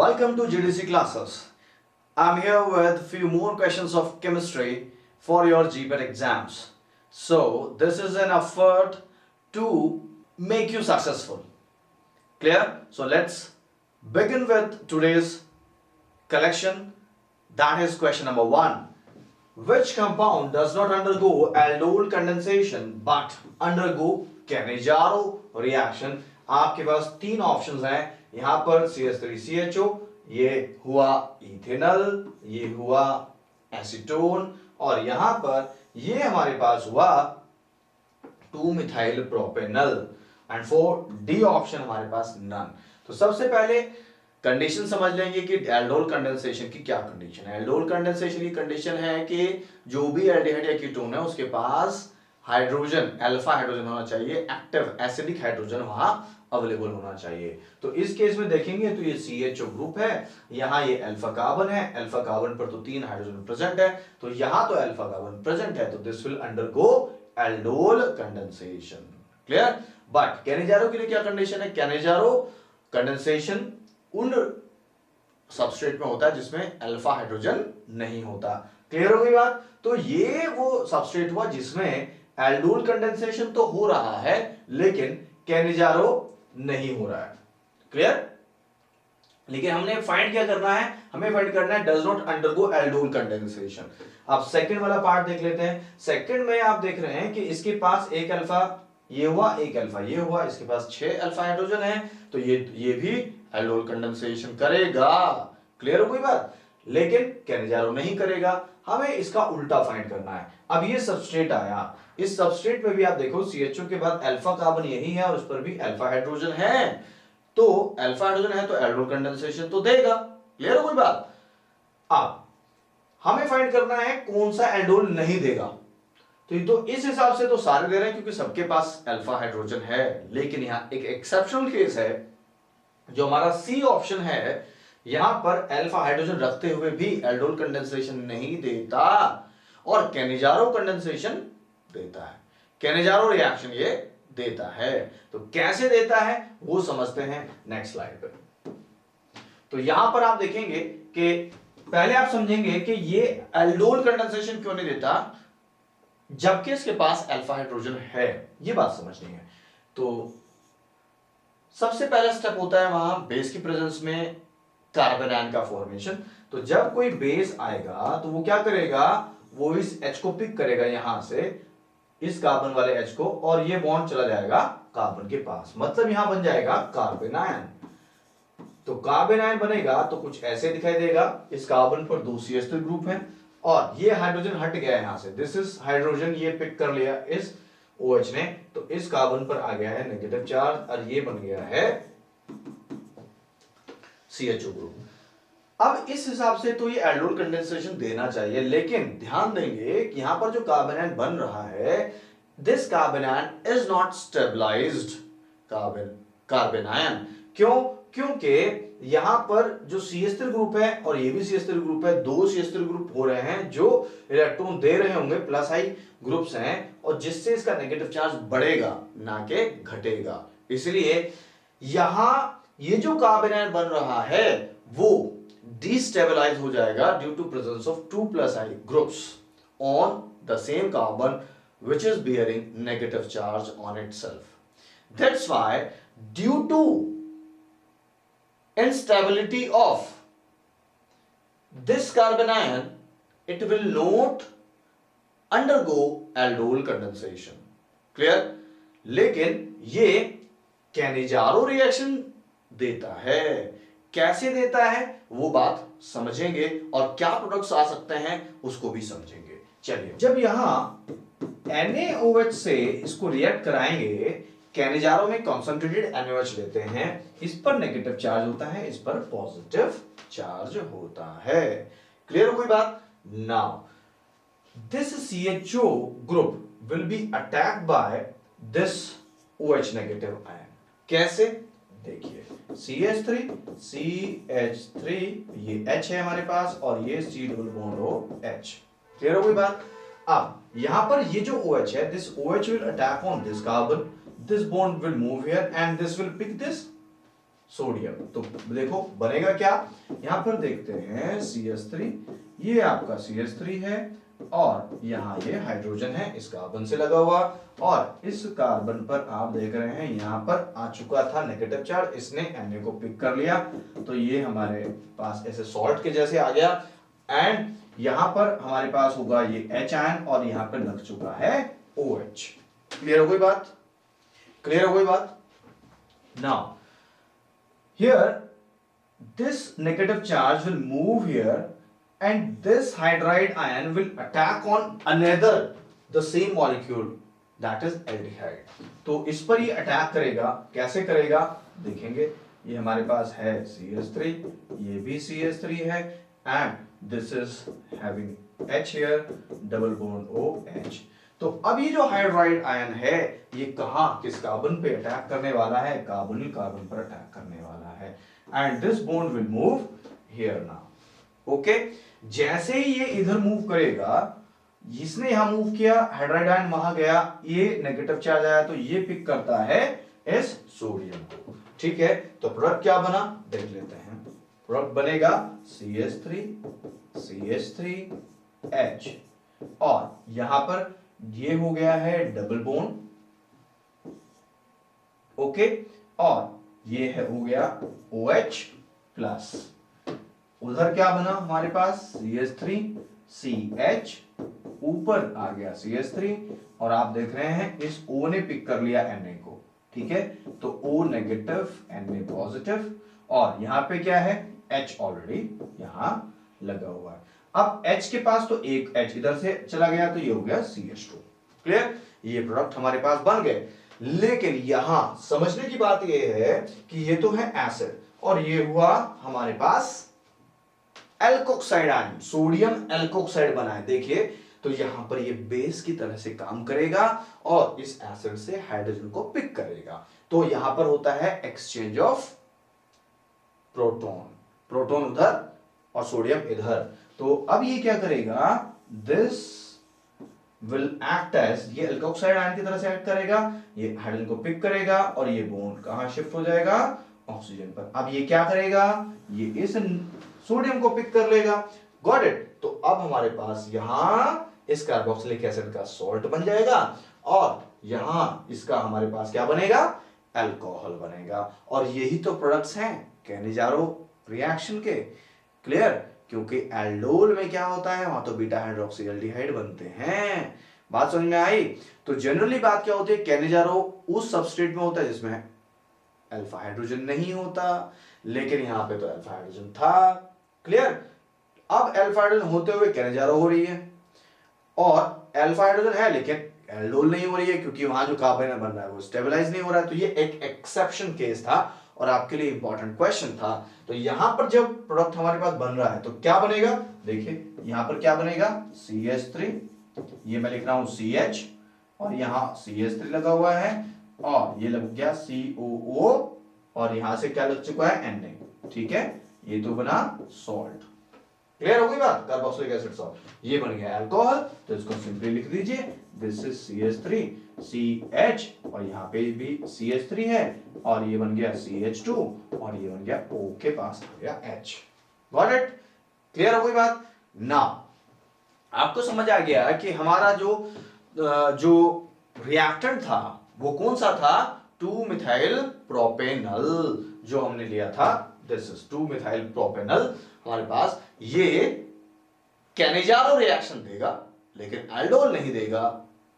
Welcome to GDC classes. I'm here with few more questions of chemistry for your GPAT exams. So this is an effort to make you successful. Clear? So let's begin with today's collection. That is question number 1. Which compound does not undergo aldol condensation but undergo Cannizzaro reaction? आपके पास तीन options हैं यहां पर CH3CHO, ये हुआ ethanol, ये हुआ acetone और यहां पर ये हमारे पास हुआ two methyl propanol and for D option हमारे पास नन। तो सबसे पहले कंडीशन समझ लेंगे कि एल्डोल कंडेंसेशन की क्या कंडीशन है। एल्डोल कंडेंसेशन की कंडीशन है कि जो भी एल्डिहाइड या कीटोन है उसके पास हाइड्रोजन, अल्फा हाइड्रोजन होना चाहिए, एक्टिव एसिडिक हाइड्रोजन वहां अवेलेबल होना चाहिए। तो इस केस में देखेंगे तो ये CHO ग्रुप है, यहाँ ये अल्फा कार्बन है, अल्फा कार्बन पर तो 3 हाइड्रोजन प्रेजेंट है, तो यहां तो अल्फा कार्बन प्रेजेंट है, तो this will undergo aldol condensation. Clear? But Cannizzaro के लिए क्या कंडीशन है? कैनिजारो कंडेंसेशन उन सबस्ट्रेट में होता है जिसमें अल्फा हाइड्रोजन नहीं होता। क्लियर हो गई बात? तो ये वो सबस्ट्रेट हुआ जिसमें एल्डोल कंडेंसेशन तो हो रहा है लेकिन कैनिजारो नहीं हो रहा है। क्लियर? लेकिन हमने फाइंड क्या करना है? हमें फाइंड करना है does not undergo aldol condensation. अब सेकंड वाला पार्ट देख लेते हैं। सेकंड में आप देख रहे हैं कि इसके पास एक अल्फा, ये हुआ, एक अल्फा ये हुआ, इसके पास 6 अल्फा हाइड्रोजन है, तो ये भी एल्डोल कंडेंसेशन करेगा। क्लियर हो गई बात? लेकिन कैनिजारो नहीं करेगा। हमें इसका उल्टा फाइंड करना है। अब ये सबस्ट्रेट आया, इस सबस्ट्रेट में भी आप देखो CHO के बाद अल्फा कार्बन यही है और उस पर भी अल्फा हाइड्रोजन है, तो अल्फा हाइड्रोजन है तो एल्डोल कंडेंसेशन तो देगा। क्लियर हो गई बात? अब हमें फाइंड करना है कौन सा एल्डोल नहीं देगा। तो इस हिसाब से तो सारे दे रहे हैं क्योंकि सबके पास अल्फा हाइड्रोजन है, लेकिन यहां एक एक्सेप्शनल केस है जो हमारा सी ऑप्शन है, यहां पर अल्फा हाइड्रोजन रखते हुए भी एल्डोल कंडेंसेशन नहीं देता और कैनिजारो कंडेंसेशन देता है, कैनिजारो रिएक्शन ये देता है। तो कैसे देता है वो समझते हैं नेक्स्ट स्लाइड पर। तो यहां पर आप देखेंगे कि पहले आप समझेंगे कि ये एल्डोल कंडेंसेशन क्यों नहीं देता जबकि इसके पास अल्फा हाइड्रोजन है, ये बात समझनी है। तो सबसे पहला स्टेप होता है वहां बेस की प्रेजेंस में कार्बन आयन का फॉर्मेशन। तो जब कोई बेस आएगा तो वो क्या करेगा, वो इस H को पिक करेगा यहां से, इस कार्बन वाले H को, और ये बॉन्ड चला जाएगा कार्बन के पास, मतलब यहां बन जाएगा कार्बन आयन। तो कार्बन आयन बनेगा तो कुछ ऐसे दिखाई देगा, इस कार्बन पर 2 CH3 ग्रुप है और ये हाइड्रोजन हट गया यहां से, दिस इज हाइड्रोजन, ये पिक कर लिया इस OH ने, तो इस कार्बन पर आ गया है नेगेटिव चार्ज और ये बन गया है CHO ग्रुप। अब इस हिसाब से तो ये एल्डोल कंडेंसेशन देना चाहिए, लेकिन ध्यान देंगे कि यहां पर जो कार्बन आयन बन रहा है, this carbon ion is not stabilised carbon ion. क्यों? क्योंकि यहां पर जो CH3 ग्रुप है और ये भी CH3 ग्रुप है, 2 CH3 ग्रुप हो रहे हैं जो इलेक्ट्रॉन दे रहे होंगे, प्लस आई ग्रुप्स हैं, और जिससे इसका नेगेटिव चार्ज बढ़ेगा ना कि घटेगा। इसलिए यहां ये जो कार्बन आयन बन रहा है वो डिस्टेबलाइज हो जाएगा due to presence of 2+ I groups on the same carbon which is bearing negative charge on itself. That's why due to instability of this carbon ion, it will not undergo aldol condensation. Clear? लेकिन ये Cannizzaro reaction देता है। कैसे देता है वो बात समझेंगे और क्या प्रोडक्ट्स आ सकते हैं उसको भी समझेंगे। चलिए, जब यहां NaOH से इसको रिएक्ट कराएंगे, कैनिजारो में कॉन्सेंट्रेटेड NaOH लेते हैं, इस पर नेगेटिव चार्ज होता है, इस पर पॉजिटिव चार्ज होता है। क्लियर हो गई बात? Now this CHO group will be attacked by this OH negative ion. कैसे? देखिए, CH3 ये H है हमारे पास और ये C double bond OH। Clear हो गई बात? अब यहां पर ये जो OH है, this OH will attack on this carbon, this bond will move here and this will pick this sodium. तो देखो बनेगा क्या, यहां पर देखते हैं CH3, ये आपका CH3 है और यहाँ ये हाइड्रोजन है इस कार्बन से लगा हुआ, और इस कार्बन पर आप देख रहे हैं यहाँ पर आ चुका था नेगेटिव चार्ज, इसने Na को पिक कर लिया, तो ये हमारे पास ऐसे सॉल्ट के जैसे आ गया। एंड यहाँ पर हमारे पास होगा ये H आयन और यहाँ पर लग चुका है OH। क्लियर हो गई बात, क्लियर हो गई बात। Now here this negative charge will move here and this hydride ion will attack on another the same molecule that is aldehyde। तो इस पर ये अटैक करेगा, कैसे करेगा देखेंगे। ये हमारे पास है CH3, ये भी CH3 है and this is having H here, double bond OH। तो अब ये जो हाइड्राइड आयन है ये कहां किस कार्बन पे अटैक करने वाला है, कार्बोनिल कार्बन पर अटैक करने वाला है, and this bond will move here now. Okay, जैसे ही ये इधर मूव करेगा, इसने यहां मूव किया, हाइड्राइड आयन वहां गया, ये नेगेटिव चार्ज आया तो ये पिक करता है इस सोडियम को। ठीक है, तो प्रोडक्ट क्या बना देख लेते हैं। प्रोडक्ट बनेगा CH3 CH3H और यहां पर ये हो गया है डबल बॉन्ड, ओके, और ये है हो गया OH प्लस। उधर क्या बना हमारे पास CH3 CH, ऊपर आ गया CH3 और आप देख रहे हैं इस O ने पिक कर लिया Na को। ठीक है, तो O नेगेटिव Na पॉजिटिव, और यहां पे क्या है H ऑलरेडी यहां लगा हुआ है। अब H के पास तो एक H इधर से चला गया तो ये हो गया CH2। क्लियर, ये प्रोडक्ट हमारे पास बन गए। लेकिन यहां समझने की बात ये है कि ये तो है एसिड और ये हुआ हमारे पास एल्कोक्साइड आयन, सोडियम एल्कोक्साइड बना है। देखिए तो यहां पर ये बेस की तरह से काम करेगा और इस एसिड से हाइड्रोजन को पिक करेगा। तो यहां पर होता है एक्सचेंज ऑफ प्रोटॉन, प्रोटॉन उधर और सोडियम इधर। तो अब ये क्या करेगा, दिस विल एक्ट एज, ये एल्कोक्साइड आयन की तरह से एक्ट करेगा, ये हाइड्रोजन को पिक करेगा और ये बॉन्ड कहां शिफ्ट हो जाएगा, ऑक्सीजन पर। अब ये क्या करेगा, ये इस सोडियम को पिक कर लेगा। Got it. तो अब हमारे पास यहां इस कार्बोक्सिलिक एसिड का सॉल्ट बन जाएगा और यहां इसका हमारे पास क्या बनेगा, अल्कोहल बनेगा। और यही तो प्रोडक्ट्स हैं कैनिजारो रिएक्शन के। क्लियर, क्योंकि एल्डोल में क्या होता है, वहां तो बीटा हाइड्रोक्सी एल्डिहाइड बनते हैं। बात समझ में आई। तो जनरली बात क्या होती है, कैनिजारो उस सबस्ट्रेट में होता है जिसमें अल्फा हाइड्रोजन नहीं होता, लेकिन यहां पे तो अल्फा हाइड्रोजन था। क्लियर, अब अल्फा हाइड्रोजन होते हुए कैनिजारो हो रही है और अल्फा हाइड्रोजन है लेकिन एल्डोल नहीं हो रही है, क्योंकि वहां जो कार्बन बन रहा है वो स्टेबलाइज नहीं हो रहा है। तो ये एक एक्सेप्शन केस था और आपके लिए इंपॉर्टेंट क्वेश्चन था। तो यहां पर जब प्रोडक्ट हमारे पास बन रहा है तो क्या बनेगा, देखिए यहां पर क्या बनेगा, CH3, ये मैं लिख रहा हूं CH और यहां CH3 लगा हुआ है और ये लग गया COO और यहां से क्या लग चुका है Na। ठीक है, ये तो बना सॉल्ट। क्लियर हो गई बात, कार्बोक्सिलिक एसिड सॉल्ट, ये बन गया अल्कोहल। तो इसको सिंपली लिख दीजिए, दिस इज CH3 CH और यहाँ पे भी CH3 है और ये बन गया CH2 और ये बन गया O के पास आ गया H। गॉट इट, क्लियर हो गई बात। नाउ आपको समझ आ गया कि हमारा जो रिएक्टेंट था वो कौन सा था, 2 मिथाइल प्रोपेनल जो हमने लिया था। दिस इज 2 मिथाइल प्रोपेनल हमारे पास। ये कैनिजारो रिएक्शन देगा लेकिन एल्डोल नहीं देगा।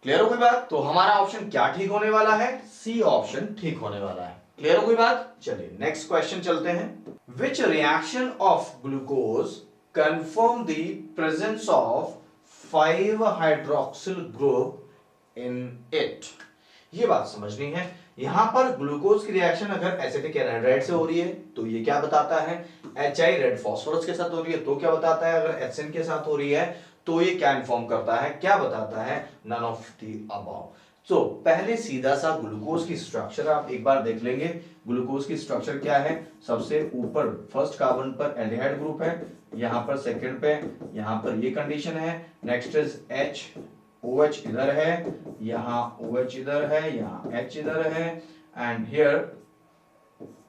क्लियर हो गई बात। तो हमारा ऑप्शन क्या ठीक होने वाला है, सी ऑप्शन ठीक होने वाला है। क्लियर हो गई बात। चलिए नेक्स्ट क्वेश्चन चलते हैं। Which reaction of glucose confirm the presence of 5 hydroxyl group in it. ये बात समझनी है। यहां पर ग्लूकोज की रिएक्शन अगर एसिटिक एनहाइड्राइड से हो रही है तो ये क्या बताता है, HI रेड फास्फोरस के साथ हो रही है तो क्या बताता है, अगर HN के साथ हो रही है तो ये क्या इन्फॉर्म करता है, क्या बताता है, नन ऑफ द अबव। तो पहले सीधा सा ग्लूकोज की स्ट्रक्चर आप एक बार देख लेंगे। ग्लूकोज की स्ट्रक्चर क्या है, सबसे ऊपर फर्स्ट कार्बन पर एल्डिहाइड ग्रुप है, यहां पर सेकंड पे यहां पर ये कंडीशन है। नेक्स्ट इज H, OH इधर है, यहाँ OH इधर है, यहाँ H इधर है, and here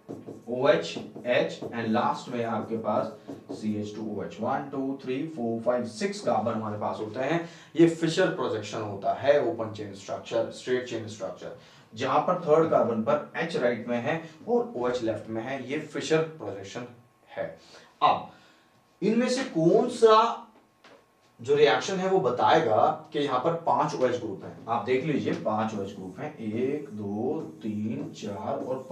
OH H and last में आपके पास CH2OH 1 2 3 4 5 6 कार्बन हमारे पास होते हैं। ये फिशर प्रोजेक्शन होता है open chain structure, straight chain structure, जहां पर थर्ड कार्बन पर H राइट में है और OH लेफ्ट में है, ये फिशर प्रोजेक्शन है। अब इनमें से कौन सा जो रिएक्शन है वो बताएगा कि यहां पर 5 OH ग्रुप हैं। आप देख लीजिए 5 OH ग्रुप हैं, 1 2 3 4 और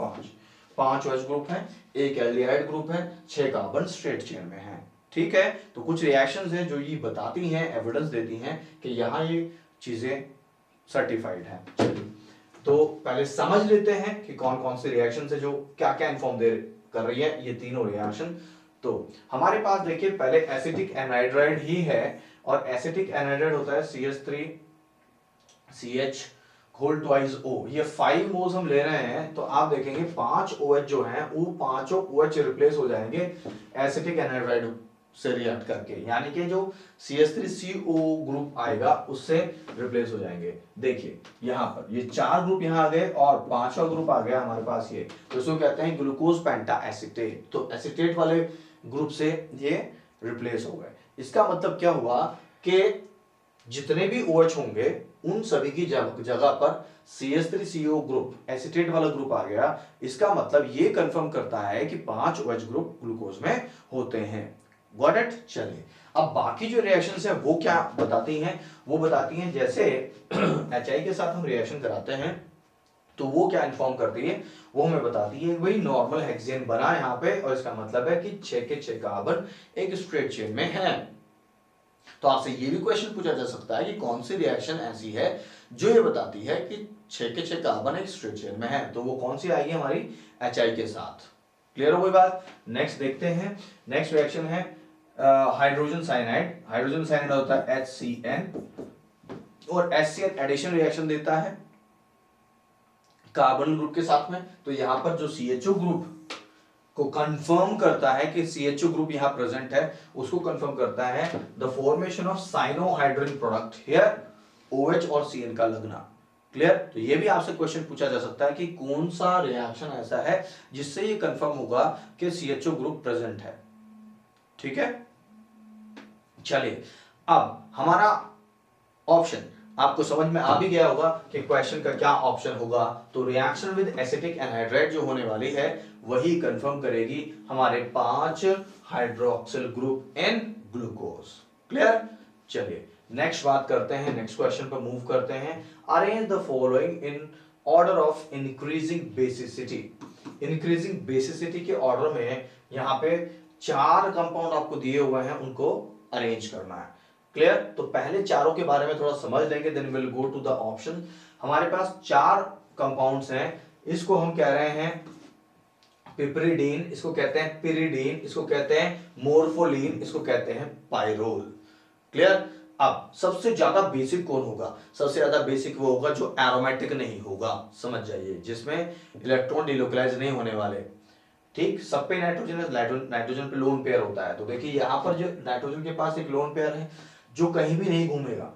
5 OH ग्रुप हैं, एक एल्डिहाइड ग्रुप है, 6 कार्बन स्ट्रेट चेन में है। ठीक है, तो कुछ रिएक्शंस हैं जो ये बताती हैं, एविडेंस देती हैं कि यहां ये चीजें सर्टिफाइड है। चलिए तो पहले समझ लेते हैं कि कौन कौन से रिएक्शन है जो क्या क्या इन्फॉर्म दे कर रही है ये तीनों रिएक्शन। तो हमारे पास देखिए पहले एसिटिक एनहाइड्राइड ही है, और एसिटिक एनहाइड्राइड होता है CH3 CH whole twice O, ये 5 मोल्स हम ले रहे हैं, तो आप देखेंगे 5 OH जो हैं वो पांचों OH रिप्लेस हो जाएंगे एसिटिक एनहाइड्राइड से रिएक्ट करके, यानी कि जो CH3CO ग्रुप आएगा उससे रिप्लेस हो जाएंगे। देखिए यहां पर ये 4 ग्रुप यहां आ गए और 5वां ग्रुप आ गया हमारे पास ये, तो इसको कहते हैं ग्लूकोज पेंटा एसिटेट। तो एसिटेट वाले ग्रुप से ये रिप्लेस हो गए। इसका मतलब क्या हुआ कि जितने भी OH होंगे उन सभी की जगह पर CH3CO ग्रुप एसिटेट वाला ग्रुप आ गया। इसका मतलब ये कंफर्म करता है कि 5 OH ग्रुप ग्लूकोज में होते हैं। Got it? चलिए अब बाकी जो रिएक्शंस है वो क्या बताती हैं? वो बताती हैं जैसे HI के साथ हम रिएक्शन कराते हैं तो वो क्या इन्फॉर्म करती है, वो हमें बताती है वही नॉर्मल हेक्सेन बना यहाँ पे, और इसका मतलब है कि 6 के 6 कार्बन एक स्ट्रेट चेन में है। तो आपसे ये भी क्वेश्चन पूछा जा सकता है कि कौन सी रिएक्शन ऐसी है जो ये बताती है कि 6 के 6 कार्बन एक स्ट्रेट चेन में है, तो वो कौन सी आएगी हमारी HI के साथ। क्लियर हो गई बात? नेक्स्ट देखते हैं, नेक्स्ट रिएक्शन है हाइड्रोजन साइनाइड। हाइड्रोजन साइनाइड होता है HCN, और HCN एडिशन रिएक्शन देता है कार्बन ग्रुप के साथ में, तो यहां पर जो CHO ग्रुप को कंफर्म करता है कि CHO ग्रुप यहां प्रेजेंट है, उसको कंफर्म करता है the formation of cyanohydrin product here, OH और CN का लगना। क्लियर? तो ये भी आपसे क्वेश्चन पूछा जा सकता है कि कौन सा रिएक्शन ऐसा है जिससे ये कंफर्म होगा कि CHO ग्रुप प्रेजेंट है। ठीक है, चलिए अब हमारा ऑप्शन आपको समझ में आ भी गया होगा कि क्वेश्चन का क्या ऑप्शन होगा। तो रिएक्शन विद एसिटिक एनहाइड्राइड जो होने वाली है वही कंफर्म करेगी हमारे 5 hydroxyl group in glucose. Clear? चलिए नेक्स्ट बात करते हैं, नेक्स्ट क्वेश्चन पर मूव करते हैं। Arrange the following in order of increasing basicity. Increasing basicity के ऑर्डर में यहां पे 4 कंपाउंड आपको दिए हुए हैं, उनको अरेंज करना है। क्लियर? तो पहले चारों के बारे में थोड़ा समझ लेंगे, then will go to the option. हमारे पास 4 कंपाउंड्स हैं, इसको हम कह रहे हैं पिपरिडीन, इसको कहते हैं पिरिडीन, इसको कहते हैं मोर्फोलिन, इसको कहते हैं पाइरोल। क्लियर? अब सबसे ज्यादा बेसिक कौन होगा? सबसे ज्यादा बेसिक वो होगा जो एरोमेटिक नहीं होगा, समझ जाइए, जिसमें इलेक्ट्रॉन डिलोकलाइज नहीं होने वाले। ठीक, सब पे नाइट्रोजन पे लोन पेयर होता है, तो देखिए यहां पर जो नाइट्रोजन के पास एक लोन पेयर है जो कहीं भी नहीं घूमेगा,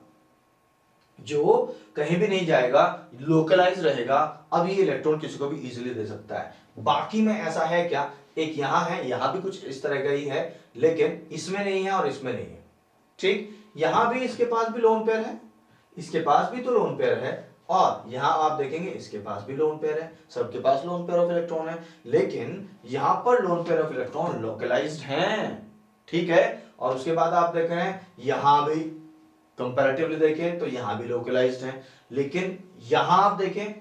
जो कहीं भी नहीं जाएगा, लोकलाइज रहेगा। अब ये इलेक्ट्रॉन किसी को भी इजीली दे सकता है। बाकी में ऐसा है क्या? एक यहां है, यहां भी कुछ इस तरह का ही है, लेकिन इसमें नहीं है और इसमें नहीं है। ठीक, यहां भी इसके पास भी लोन पेयर है, इसके पास भी तो लोन पेयर है, और यहां आप देखेंगे इसके पास भी लोन पेयर है, सबके पास लोन पेयर ऑफ इलेक्ट्रॉन है, लेकिन यहां पर lone pair of electron localised हैं। ठीक है, और उसके बाद आप देख रहे हैं यहां भी कंपैरेटिवली देखें तो यहां भी लोकलाइज्ड हैं, लेकिन यहां आप देखें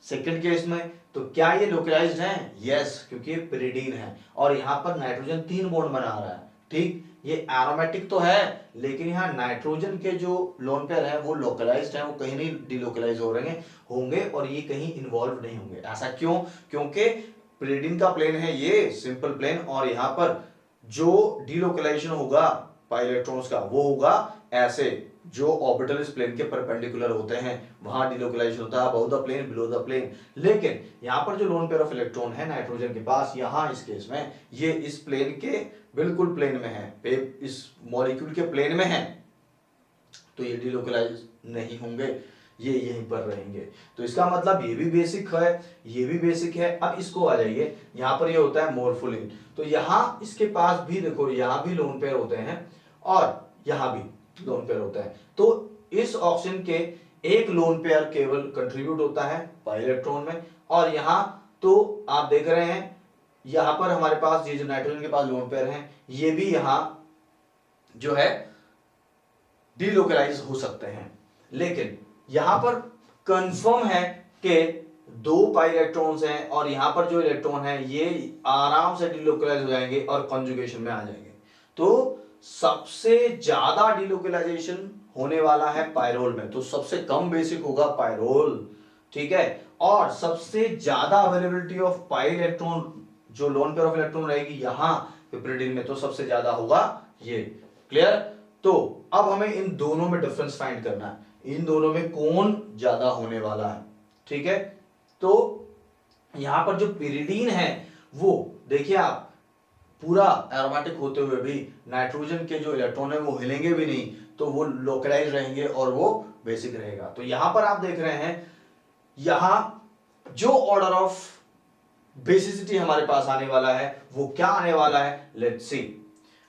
सेकंड केस में तो क्या ये लोकलाइज्ड हैं? यस, क्योंकि ये पिरिडीन है और यहां पर नाइट्रोजन 3 बॉन्ड बना रहा है। ठीक, ये एरोमेटिक तो है, लेकिन यहाँ नाइट्रोजन के जो लोन पेयर है वो लोकलाइज्ड है, वो कहीं नहीं डिलोकलाइज हो रहे होंगे और ये कहीं इन्वॉल्व नहीं होंगे। ऐसा क्यों? क्योंकि पिरिडीन का प्लेन है ये सिंपल प्लेन, और यहाँ पर जो डिलोकलाइजेशन होगा पाई इलेक्ट्रॉन्स का वो होगा ऐसे, जो ऑर्बिटल इस प्लेन के परपेंडिकुलर होते हैं वहां डिलोकलाइजेशन होता है above the plane, below the plane. लेकिन यहां पर जो लोन पेयर ऑफ इलेक्ट्रॉन है नाइट्रोजन के पास, यहां इस केस में ये इस प्लेन के बिल्कुल प्लेन में है, इस मॉलिक्यूल के प्लेन में है, तो ये डिलोकलाइज नहीं होंगे। ये यहीं पर रहेंगे। तो इसका मतलब ये भी बेसिक है, ये भी बेसिक है। अब इसको आ जाइए, यहाँ पर ये होता है मोर्फोलिन, तो यहाँ इसके पास भी देखो, यहाँ भी लोन पेयर होते हैं और यहाँ भी लोन पेयर होता है। तो इस ऑक्सीजन के एक लोन पेयर केवल कंट्रीब्यूट होता है पाई इलेक्ट्रॉन में, और यहाँ तो आप देख रहे हैं यहाँ पर हमारे पास ये जो नाइट्रोजन के पास लोन पेयर हैं, ये भी यहाँ जो है डिलोकलाइज हो सकते हैं। लेकिन यहां पर कंफर्म है कि 2 पाई इलेक्ट्रॉन्स हैं और यहां पर जो इलेक्ट्रॉन है ये आराम से डिलोकलाइज हो जाएंगे और कॉन्जुगेशन में आ जाएंगे। तो सबसे ज्यादा डिलोकलाइजेशन होने वाला है पायरोल में, तो सबसे कम बेसिक होगा पायरोल, ठीक है। और सबसे ज्यादा अवेलेबिलिटी ऑफ पाई इलेक्ट्रॉन, जो लोन पेयर ऑफ इलेक्ट्रॉन रहेगी यहां पिपरिडीन में, तो सबसे ज्यादा होगा ये। क्लियर? तो अब हमें इन दोनों में डिफरेंस फाइंड करना है, इन दोनों में कौन ज्यादा होने वाला है, ठीक है। तो यहां पर जो पिरिडीन है वो देखिए आप, पूरा एरोमेटिक होते हुए भी नाइट्रोजन के जो इलेक्ट्रॉन है वो हिलेंगे भी नहीं, तो वो लोकलाइज रहेंगे और वो बेसिक रहेगा। तो यहां पर आप देख रहे हैं, यहां जो ऑर्डर ऑफ बेसिसिटी हमारे पास आने वाला है वो क्या आने वाला है, लेट्स सी।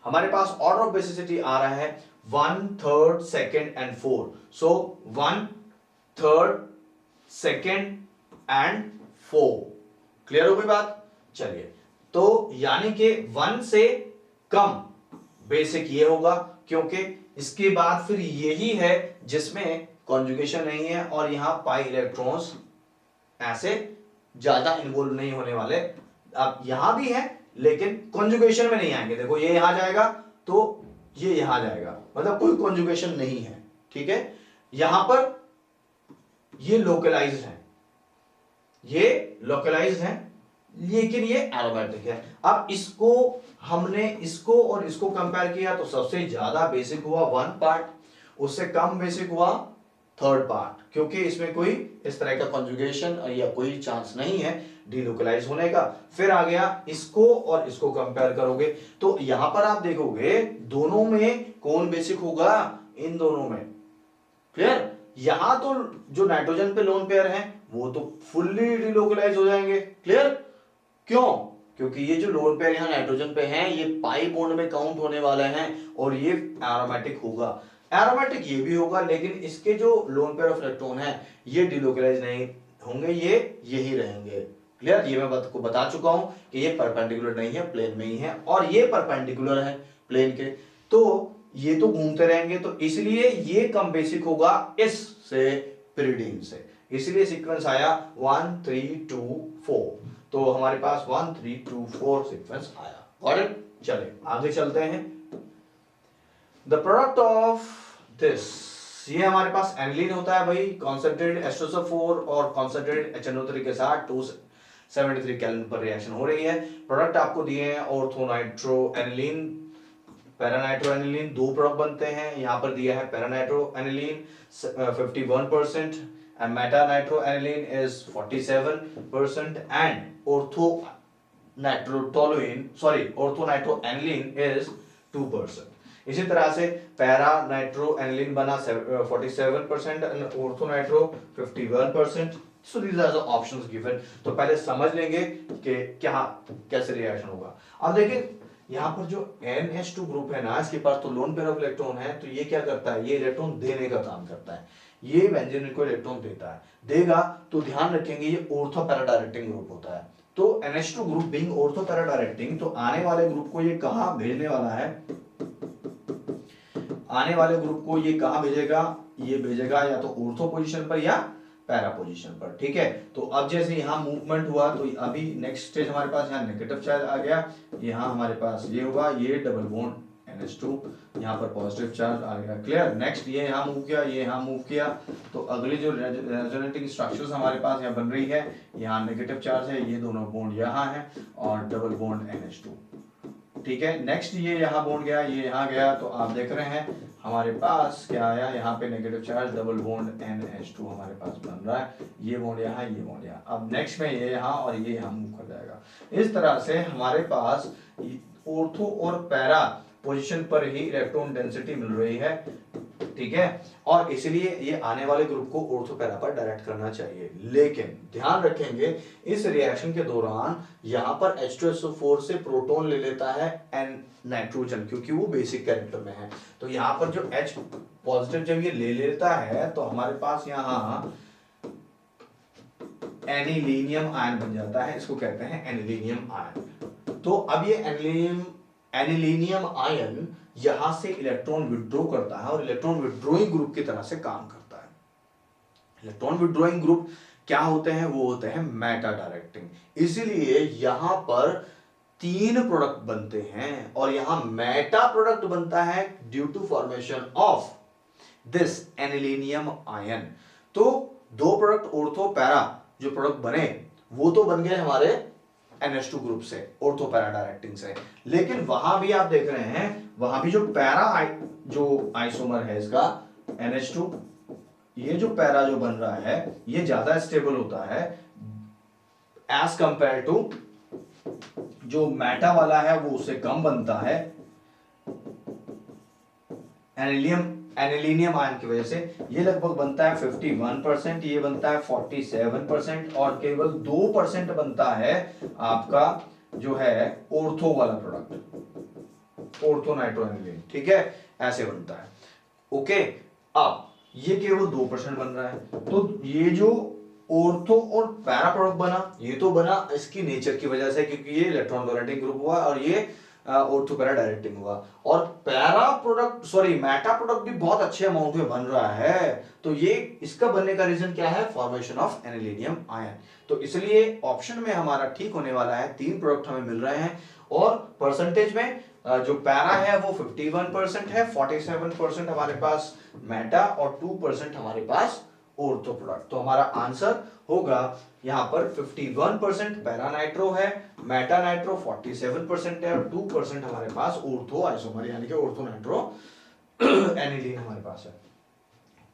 हमारे पास ऑर्डर ऑफ बेसिसिटी आ रहा है 1, 3rd, 2nd and 4। So 1, 3rd, 2nd and 4। Clear हो गई बात? चलिए, तो यानी कि 1 से कम बेसिक ये होगा, क्योंकि इसके बाद फिर यही है जिसमें कॉन्जुगेशन नहीं है और यहां पाई इलेक्ट्रॉन्स ऐसे ज्यादा इन्वॉल्व नहीं होने वाले। अब यहां भी है लेकिन कॉन्जुगेशन में नहीं आएंगे। देखो ये यहां जाएगा तो ये यहां जाएगा, मतलब कोई कॉन्जुगेशन नहीं है, ठीक है। यहां पर ये लोकलाइज्ड है, ये लोकलाइज्ड है, लेकिन ये एरोमेटिक है। अब इसको हमने इसको और इसको कंपेयर किया तो सबसे ज्यादा बेसिक हुआ 1 पार्ट, उससे कम बेसिक हुआ 3rd पार्ट, क्योंकि इसमें कोई इस तरह का कॉन्जुगेशन या कोई चांस नहीं है डिलोकलाइज होने का। फिर आ गया इसको और इसको कंपेयर करोगे तो यहां पर आप देखोगे दोनों में कौन बेसिक होगा, इन दोनों में। क्लियर? यहां तो जो नाइट्रोजन पे लोन पेयर हैं वो तो फुल्ली डिलोकलाइज हो जाएंगे। क्लियर? क्यों? क्योंकि ये जो लोन पेयर यहां नाइट्रोजन पे हैं ये पाई बॉन्ड में काउंट होने वाले हैं और ये एरोमेटिक होगा। एरोमेटिक ये भी होगा, लेकिन इसके जो लोन पेयर ऑफ इलेक्ट्रॉन है ये डिलोकलाइज नहीं होंगे, ये यही रहेंगे। क्लियर? ये मैं आपको बता चुका हूं कि ये परपेंडिकुलर नहीं है, प्लेन में ही है, और ये परपेंडिकुलर है प्लेन के, तो ये तो घूमते रहेंगे। तो इसलिए ये कम बेसिक होगा इससे, पिरिडीन से, इसलिए सीक्वेंस आया 1, 3, 2, 4। तो हमारे पास 1, 3, 2, 4 सीक्वेंस आया। Got it? चले आगे चलते हैं। द प्रोडक्ट ऑफ दिस, ये हमारे पास एनिलीन होता है भाई, कॉन्सेंट्रेटेड H2SO4 और कॉन्सेंट्रेटेड HNO3 के साथ 273 केल्विन पर रिएक्शन हो रही है। प्रोडक्ट आपको दिए हैं ऑर्थोनाइट्रो एनिलीन, पैरानाइट्रो एनिलीन, 2 प्रोडक्ट बनते हैं। यहां पर दिया है paranitro aniline 51% and meta-nitroaniline is 47% and orthonitroaniline is 2%। इसी तरह से पैरा नाइट्रोएनिलीन बना 47% and orthonitro 51%। So these are the options given। तो पहले समझ लेंगे कि क्या कैसे रिएक्शन होगा। अब देखिए यहाँ पर जो NH2 ग्रुप है ना, इसके पास तो लोन पेयर ऑफ इलेक्ट्रॉन है, तो ये क्या करता है, ये इलेक्ट्रॉन देने का काम करता है। ये बेंजीन को इलेक्ट्रॉन देता है, देगा तो ध्यान रखेंगे ये ऑर्थो पैरा डायरेक्टिंग ग्रुप होता है। तो NH2 group being ortho para directing, तो आने वाले ग्रुप को ये कहां भेजने वाला है, आने वाले ग्रुप को ये कहां भेजेगा, ये भेजेगा या तो ऑर्थो पोजीशन पर या पैरा पोजीशन पर। ठीक है, तो अब जैसे यहाँ मूवमेंट हुआ तो अभी नेक्स्ट स्टेज हमारे पास यहाँ नेगेटिव चार्ज आ गया, यहाँ हमारे पास ये हुआ, ये डबल बॉन्ड NH2, यहाँ पर पॉजिटिव चार्ज आ गया। क्लियर? नेक्स्ट ये यहाँ मूव किया, ये यहाँ मूव किया, तो अगली जो रेजोनेटिंग स्ट्रक्चर्स हमारे पास यहाँ बन रही है, यहाँ नेगेटिव चार्ज है, ये दोनों बॉन्ड यहाँ है और डबल बॉन्ड NH2। ठीक है, नेक्स्ट ये यहाँ बॉन्ड गया, ये यहाँ गया, तो आप देख रहे हैं हमारे पास क्या आया, यहाँ पे negative charge double bond NH2 हमारे पास बन रहा है, ये बॉन्ड यहाँ, ये बॉन्ड यहाँ। अब नेक्स्ट में ये यहाँ और ये यहाँ मूव कर जाएगा। इस तरह से हमारे पास ऑर्थो और पैरा पोजीशन पर ही इलेक्ट्रॉन डेंसिटी मिल रही है। ठीक है, और इसलिए ये आने वाले ग्रुप को ऑर्थो पैरा पर डायरेक्ट करना चाहिए। लेकिन ध्यान रखेंगे इस रिएक्शन के दौरान यहां पर H2SO4 से प्रोटॉन ले लेता है एन नाइट्रोजन, क्योंकि वो बेसिक कैरेक्टर में है। तो यहां पर जो H पॉजिटिव जब ये ले लेता है तो हमारे पास यहां एनिलीनियम आयन बन जाता है, इसको कहते हैं एनिलीनियम आयन। तो अब ये एनिलीनियम आयन यहां से इलेक्ट्रॉन विड्रॉ करता है और इलेक्ट्रॉन विड्रॉइंग ग्रुप की तरह से काम करता है। इलेक्ट्रॉन विड्रॉइंग ग्रुप क्या होते हैं? वो होते हैं मेटा डायरेक्टिंग। इसीलिए यहां पर 3 प्रोडक्ट बनते हैं और यहां मेटा प्रोडक्ट बनता है due to formation of this anilinium ion. तो 2 प्रोडक्ट ऑर्थो पैरा जो प्रोडक्ट बने वो तो बन गए हमारे NH2 ग्रुप से, ऑर्थो पैरा डायरेक्टिंग से। लेकिन वहां भी आप देख रहे हैं वहां भी जो पैरा जो आइसोमर है इसका NH2, ये जो पैरा जो बन रहा है ये ज्यादा स्टेबल होता है एज कंपेयर टू जो मेटा वाला है, वो उससे कम बनता है एनिलीनियम आयन की वजह से। ये लगभग बनता है 51%, ये बनता है 47% और केवल 2% बनता है आपका जो है ऑर्थो वाला प्रोडक्ट, ऑर्थो नाइट्रोएनिलीन। ठीक है, ऐसे बनता है। ओके, अब ये केवल 2% बन रहा है। तो ये जो ऑर्थो और पैरा प्रोडक्ट बना, ये तो बना इसकी नेचर की वजह से, क्योंकि ये इलेक्ट्रॉन डोनेटिंग ग्रुप हुआ और ये ऑर्थो पैरा डायरेक्टिंग हुआ। और पैरा प्रोडक्ट मेटा प्रोडक्ट भी बहुत अच्छे अमाउंट में बन रहा है। तो ये इसका बनने का रीजन क्या है? Formation of anilinium ion. तो इसलिए ऑप्शन में हमारा ठीक होने वाला है, 3 प्रोडक्ट हमें मिल रहे हैं और परसेंटेज में जो पैरा है वो 51% है, 47% हमारे पास मेटा और 2% हमारे पास ऑर्थो प्रोडक्ट। तो हमारा आंसर होगा यहां पर 51% पैरा नाइट्रो है, मेटा नाइट्रो 47% है और 2% हमारे पास ऑर्थो आइसोमर यानी कि ऑर्थो नाइट्रो एनिलीन हमारे पास है।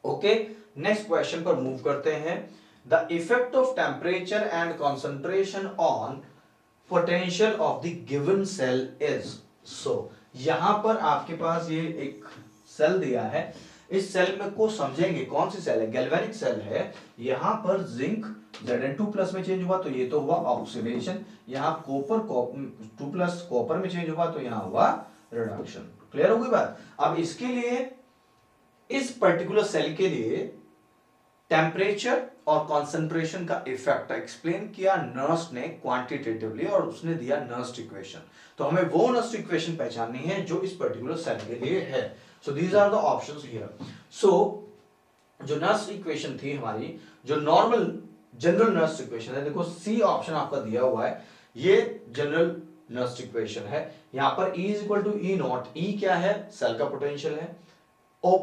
ओके, नेक्स्ट क्वेश्चन पर मूव करते हैं। The effect of temperature and concentration on potential of the given cell is. So यहां पर आपके पास ये एक सेल दिया है, इस सेल में को समझेंगे कौन सी सेल है? गैल्वेनिक सेल है। यहां पर जिंक Zn2+ में चेंज हुआ तो ये तो हुआ ऑक्सीडेशन, यहां कॉपर 2+ कॉपर में चेंज हुआ तो यहां हुआ रिडक्शन। क्लियर हो गई बात? अब इसके लिए इस पर्टिकुलर सेल के लिए टेम्परेचर और कॉन्सेंट्रेशन का इफेक्ट एक्सप्लेन किया नर्स ने क्वांटिटेटिवली और उसने दिया नर्स इक्वेशन। तो हमें वो नर्स इक्वेशन पहचाननी है जो इस पर्टिकुलर सेल के लिए है। So these are the options here. So जो नर्स इक्वेशन थी हमारी, जो नॉर्मल जनरल नर्स इक्वेशन है, देखो सी ऑप्शन आपका दिया हुआ है, ये जनरल नर्स इक्वेशन है। यहां पर E is equal to E naught. E क्या है? सेल का पोटेंशियल है ओ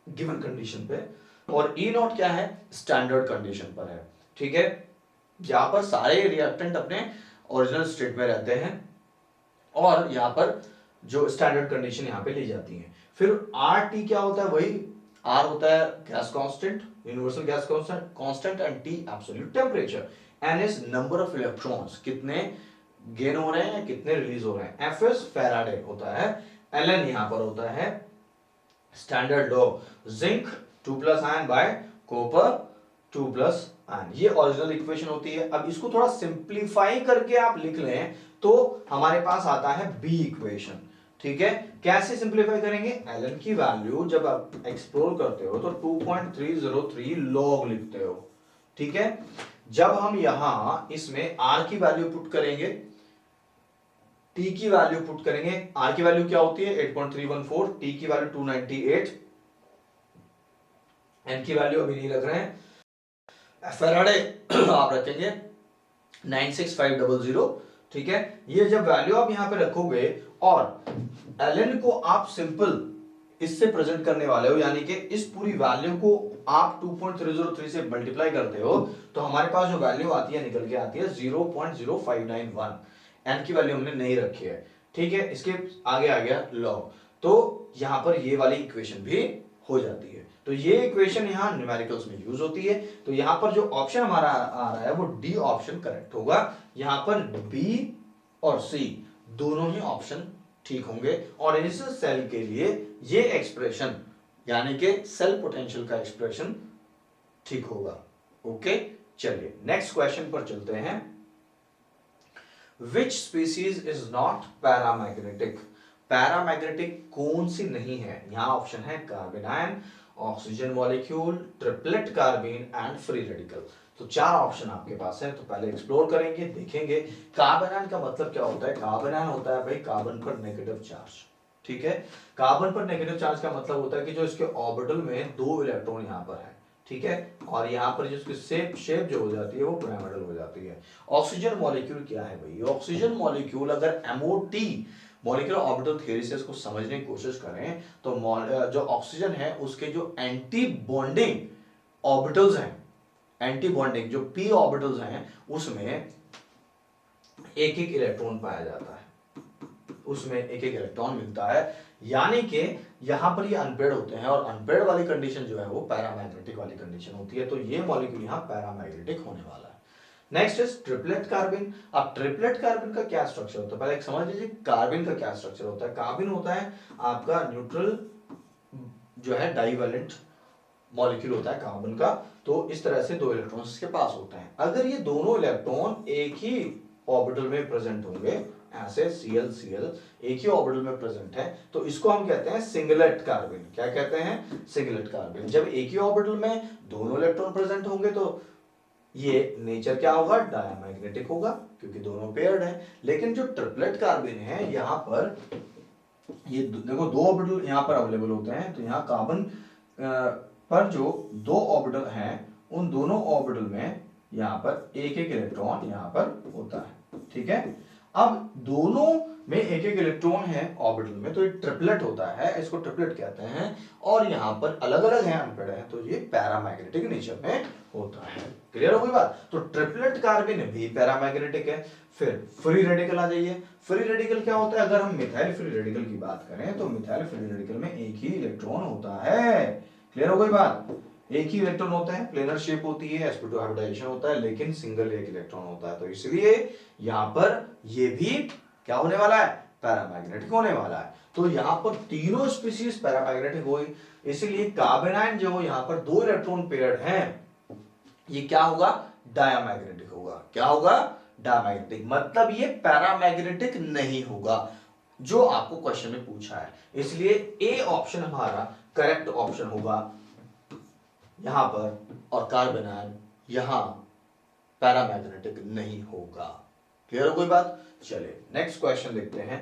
गिवन कंडीशन पे, और E नॉट क्या है? स्टैंडर्ड कंडीशन पर है। ठीक है, यहां पर सारे रिएक्टेंट अपने ओरिजिनल स्टेट में रहते हैं और यहां पर जो स्टैंडर्ड कंडीशन यहां पे ली जाती है। फिर RT क्या होता है? वही R होता है gas constant, universal gas constant and T absolute temperature. N is number of electrons, कितने गेन हो रहे हैं, कितने रिलीज हो रहे हैं। F इज फैराडे होता है। Ln यहां पर होता है standard law, zinc 2+ ion bye copper 2+ ion. ये ओरिजिनल इक्वेशन होती है। अब इसको थोड़ा सिंप्लीफाई करके आप लिख लें तो हमारे पास आता है B इक्वेशन। ठीक है, कैसे सिंप्लीफाई करेंगे? Ln की वैल्यू जब आप एक्सप्लोर करते हो तो 2.303 लॉग लिखते हो। ठीक है, जब हम यहां इसमें R की वैल्यू पुट करेंगे, T की वैल्यू पुट करेंगे, R की वैल्यू क्या होती है? 8.314, T की वैल्यू 298, N की वैल्यू अभी नहीं रख रहे हैं, फैराडे आप रखेंगे 96500। ठीक है, ये जब वैल्यू आप यहां पे रखोगे और Ln को आप सिंपल इससे प्रेजेंट करने वाले हो, यानी कि इस पूरी वैल्यू को आप 2.303 से मल्टीप्लाई करते हो तो हमारे पास जो वैल्यू आती है निकल के आती है 0.0591। N की वैल्यू हमने नहीं रखी है। ठीक है, इसके आगे आ गया लॉग, तो यहां पर ये वाली इक्वेशन भी हो जाती है। तो ये इक्वेशन यहां न्यूमेरिकल्स में यूज होती है। तो यहां पर जो ऑप्शन हमारा आ रहा है वो डी ऑप्शन करेक्ट होगा। यहां पर बी और सी दोनों ही ऑप्शन ठीक होंगे और इस सेल के लिए ये एक्सप्रेशन यानी कि सेल पोटेंशियल का एक्सप्रेशन ठीक होगा। ओके, चलिए नेक्स्ट क्वेश्चन पर चलते हैं। Which species is not paramagnetic? Paramagnetic कौन सी नहीं है? यहां ऑप्शन है carbon ion, oxygen molecule, triplet carbon and free radical. तो चार ऑप्शन आपके पास है, तो पहले एक्सप्लोर करेंगे, देखेंगे। कार्बन आयन का मतलब क्या होता है? कार्बन आयन होता है भाई कार्बन पर नेगेटिव चार्ज, ठीक है। कार्बन पर नेगेटिव चार्ज का मतलब होता है कि जो इसके ऑर्बिटल में 2 इलेक्ट्रॉन यहां पर है, ठीक है, और यहां पर जिसकी शेप जो हो जाती है वो पिरामिडल हो जाती है। ऑक्सीजन मॉलिक्यूल क्या है भाई? ऑक्सीजन मॉलिक्यूल अगर एमओटी मॉलिक्यूलर ऑर्बिटल थ्योरी से इसको समझने की कोशिश करें तो जो ऑक्सीजन है उसके जो एंटी बॉन्डिंग ऑर्बिटल्स हैं, एंटी बॉन्डिंग जो पी ऑर्बिटल्स हैं उसमें एक एक इलेक्ट्रॉन पाया जाता है, उसमें एक एक इलेक्ट्रॉन मिलता है, यानी कि यहां पर ये अनपेड होते हैं, और अनपेड वाली कंडीशन जो है वो पैरामैग्नेटिक वाली कंडीशन होती है। तो ये मॉलिक्यूल यहां पैरामैग्नेटिक होने वाला है। Next is triplet carbon. अब ट्रिपलेट कार्बन का क्या स्ट्रक्चर होता है? पहले एक समझ लीजिए कार्बन का क्या स्ट्रक्चर होता है। कार्बन होता है आपका न्यूट्रल जो है डाइवेलेंट मॉलिक्यूल होता है कार्बन का। तो इस तरह से 2 इलेक्ट्रॉन्स इसके पास होते हैं। अगर ये दोनों इलेक्ट्रॉन एक ही ऑर्बिटल में प्रेजेंट होंगे, ऐसे Cl Cl एक ही ऑर्बिटल में प्रेजेंट है, तो इसको हम कहते हैं सिंगलेट कार्बन। क्या कहते हैं? Singlet carbon. जब एक ही ऑर्बिटल में दोनों इलेक्ट्रॉन प्रेजेंट होंगे तो ये नेचर क्या होगा? डायमैग्नेटिक होगा, क्योंकि दोनों पेयर्ड हैं। लेकिन जो ट्रिपलेट कार्बन है यहां पर ये देखो 2 ऑर्बिटल यहां पर अवेलेबल होते हैं, तो यहां कार्बन पर जो 2 ऑर्बिटल हैं उन दोनों ऑर्बिटल में यहां पर एक एक इलेक्ट्रॉन यहां पर होता है, ठीक है। अब दोनों में एक एक इलेक्ट्रॉन है ऑर्बिटल में, तो ये ट्रिपलेट होता है, इसको ट्रिपलेट कहते हैं। और यहां पर अलग अलग है, अनपेड है, तो ये पैरामैग्नेटिक नेचर में होता है। क्लियर हो गई बात? तो ट्रिपलेट कार्बन भी पैरामैग्नेटिक है। फिर फ्री रेडिकल आ जाइए। फ्री रेडिकल क्या होता है? अगर हम मिथाइल फ्री रेडिकल की बात करें तो मिथाइल फ्री रेडिकल में एक ही इलेक्ट्रॉन होता है। क्लियर हो गई बात? एक ही इलेक्ट्रॉन होता है, प्लेनर शेप होती है, sp2 हाइब्रिडाइजेशन होता है, लेकिन सिंगल एक इलेक्ट्रॉन होता है। तो इसलिए यहां पर ये भी क्या होने वाला है? पैरामैग्नेटिक होने वाला है। तो यहां पर तीनों स्पीशीज पैरामैग्नेटिक हुई, इसलिए कार्बन आयन जो यहां पर 2 इलेक्ट्रॉन पेयर्ड हैं, ये क्या होगा? डायमैग्नेटिक होगा। क्या होगा? डायमैग्नेटिक। मतलब ये पैरामैग्नेटिक नहीं होगा, जो आपको क्वेश्चन में पूछा है। इसलिए ए ऑप्शन हमारा करेक्ट ऑप्शन होगा यहां पर, और कार्बन आयन यहां पैरामैग्नेटिक नहीं होगा। क्लियर हो कोई बात? चलिए नेक्स्ट क्वेश्चन देखते हैं।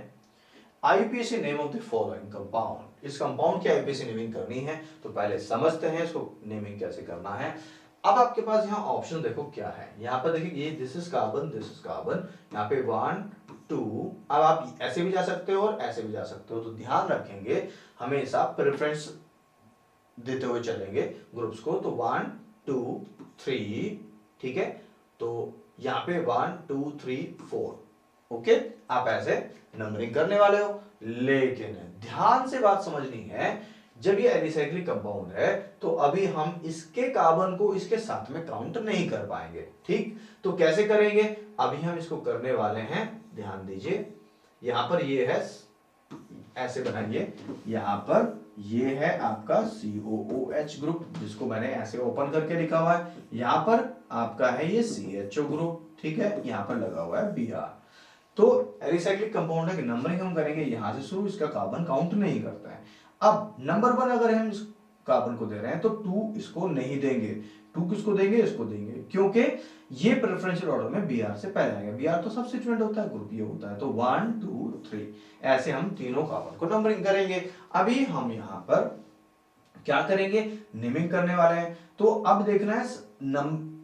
IUPAC name of the following compound. इस कंपाउंड की आईपीएसी नेमिंग करनी है, तो पहले समझते हैं इसको नेमिंग कैसे करना है। अब आपके पास यहाँ ऑप्शन देखो क्या है। यहाँ पर देखिए ये this is carbon, this is carbon, यहाँ पे 1 2। अब आप ऐसे भी जा सकते हो और ऐसे भी जा सकते हो, तो ध्यान रखेंगे हमेशा प्रेफरेंस देते हुए चलेंगे ग्रुप्स को। तो 1 2 3, ठीक है। तो यहाँ पे 1 2 3 4, ओके। आप ऐसे नंबरिंग करने वाले हो, लेकिन ध्यान से बात समझनी है, जब ये एलिसाइक्लिक कंपाउंड है तो अभी हम इसके कार्बन को इसके साथ में काउंट नहीं कर पाएंगे, ठीक। तो कैसे करेंगे? अभी हम इसको करने वाले हैं, ध्यान दीजिए। यहां पर ये है, ऐसे बनाइए, यहां पर ये है आपका COOH ग्रुप, जिसको मैंने ऐसे ओपन करके लिखा हुआ है। यहां पर आपका है ये CHO ग्रुप, ठीक है, यहां पर लगा हुआ है Br। तो एलिसाइक्लिक कंपाउंड है कि नंबरिंग हम करेंगे यहां से शुरू, इसका कार्बन काउंट नहीं करता है। अब नंबर 1 अगर हम इस कार्बन को दे रहे हैं तो 2 इसको नहीं देंगे। 2 किसको देंगे? इसको देंगे, क्योंकि ये प्रेफरेंशियल ऑर्डर में Br से पहले आएगा। Br तो सब्स्टिट्यूएंट होता है, ग्रुप ये होता है। तो 1 2 3 ऐसे हम तीनों कार्बन को नंबरिंग करेंगे। अभी हम यहां पर क्या करेंगे? नेमिंग करने वाले हैं। तो अब देखना है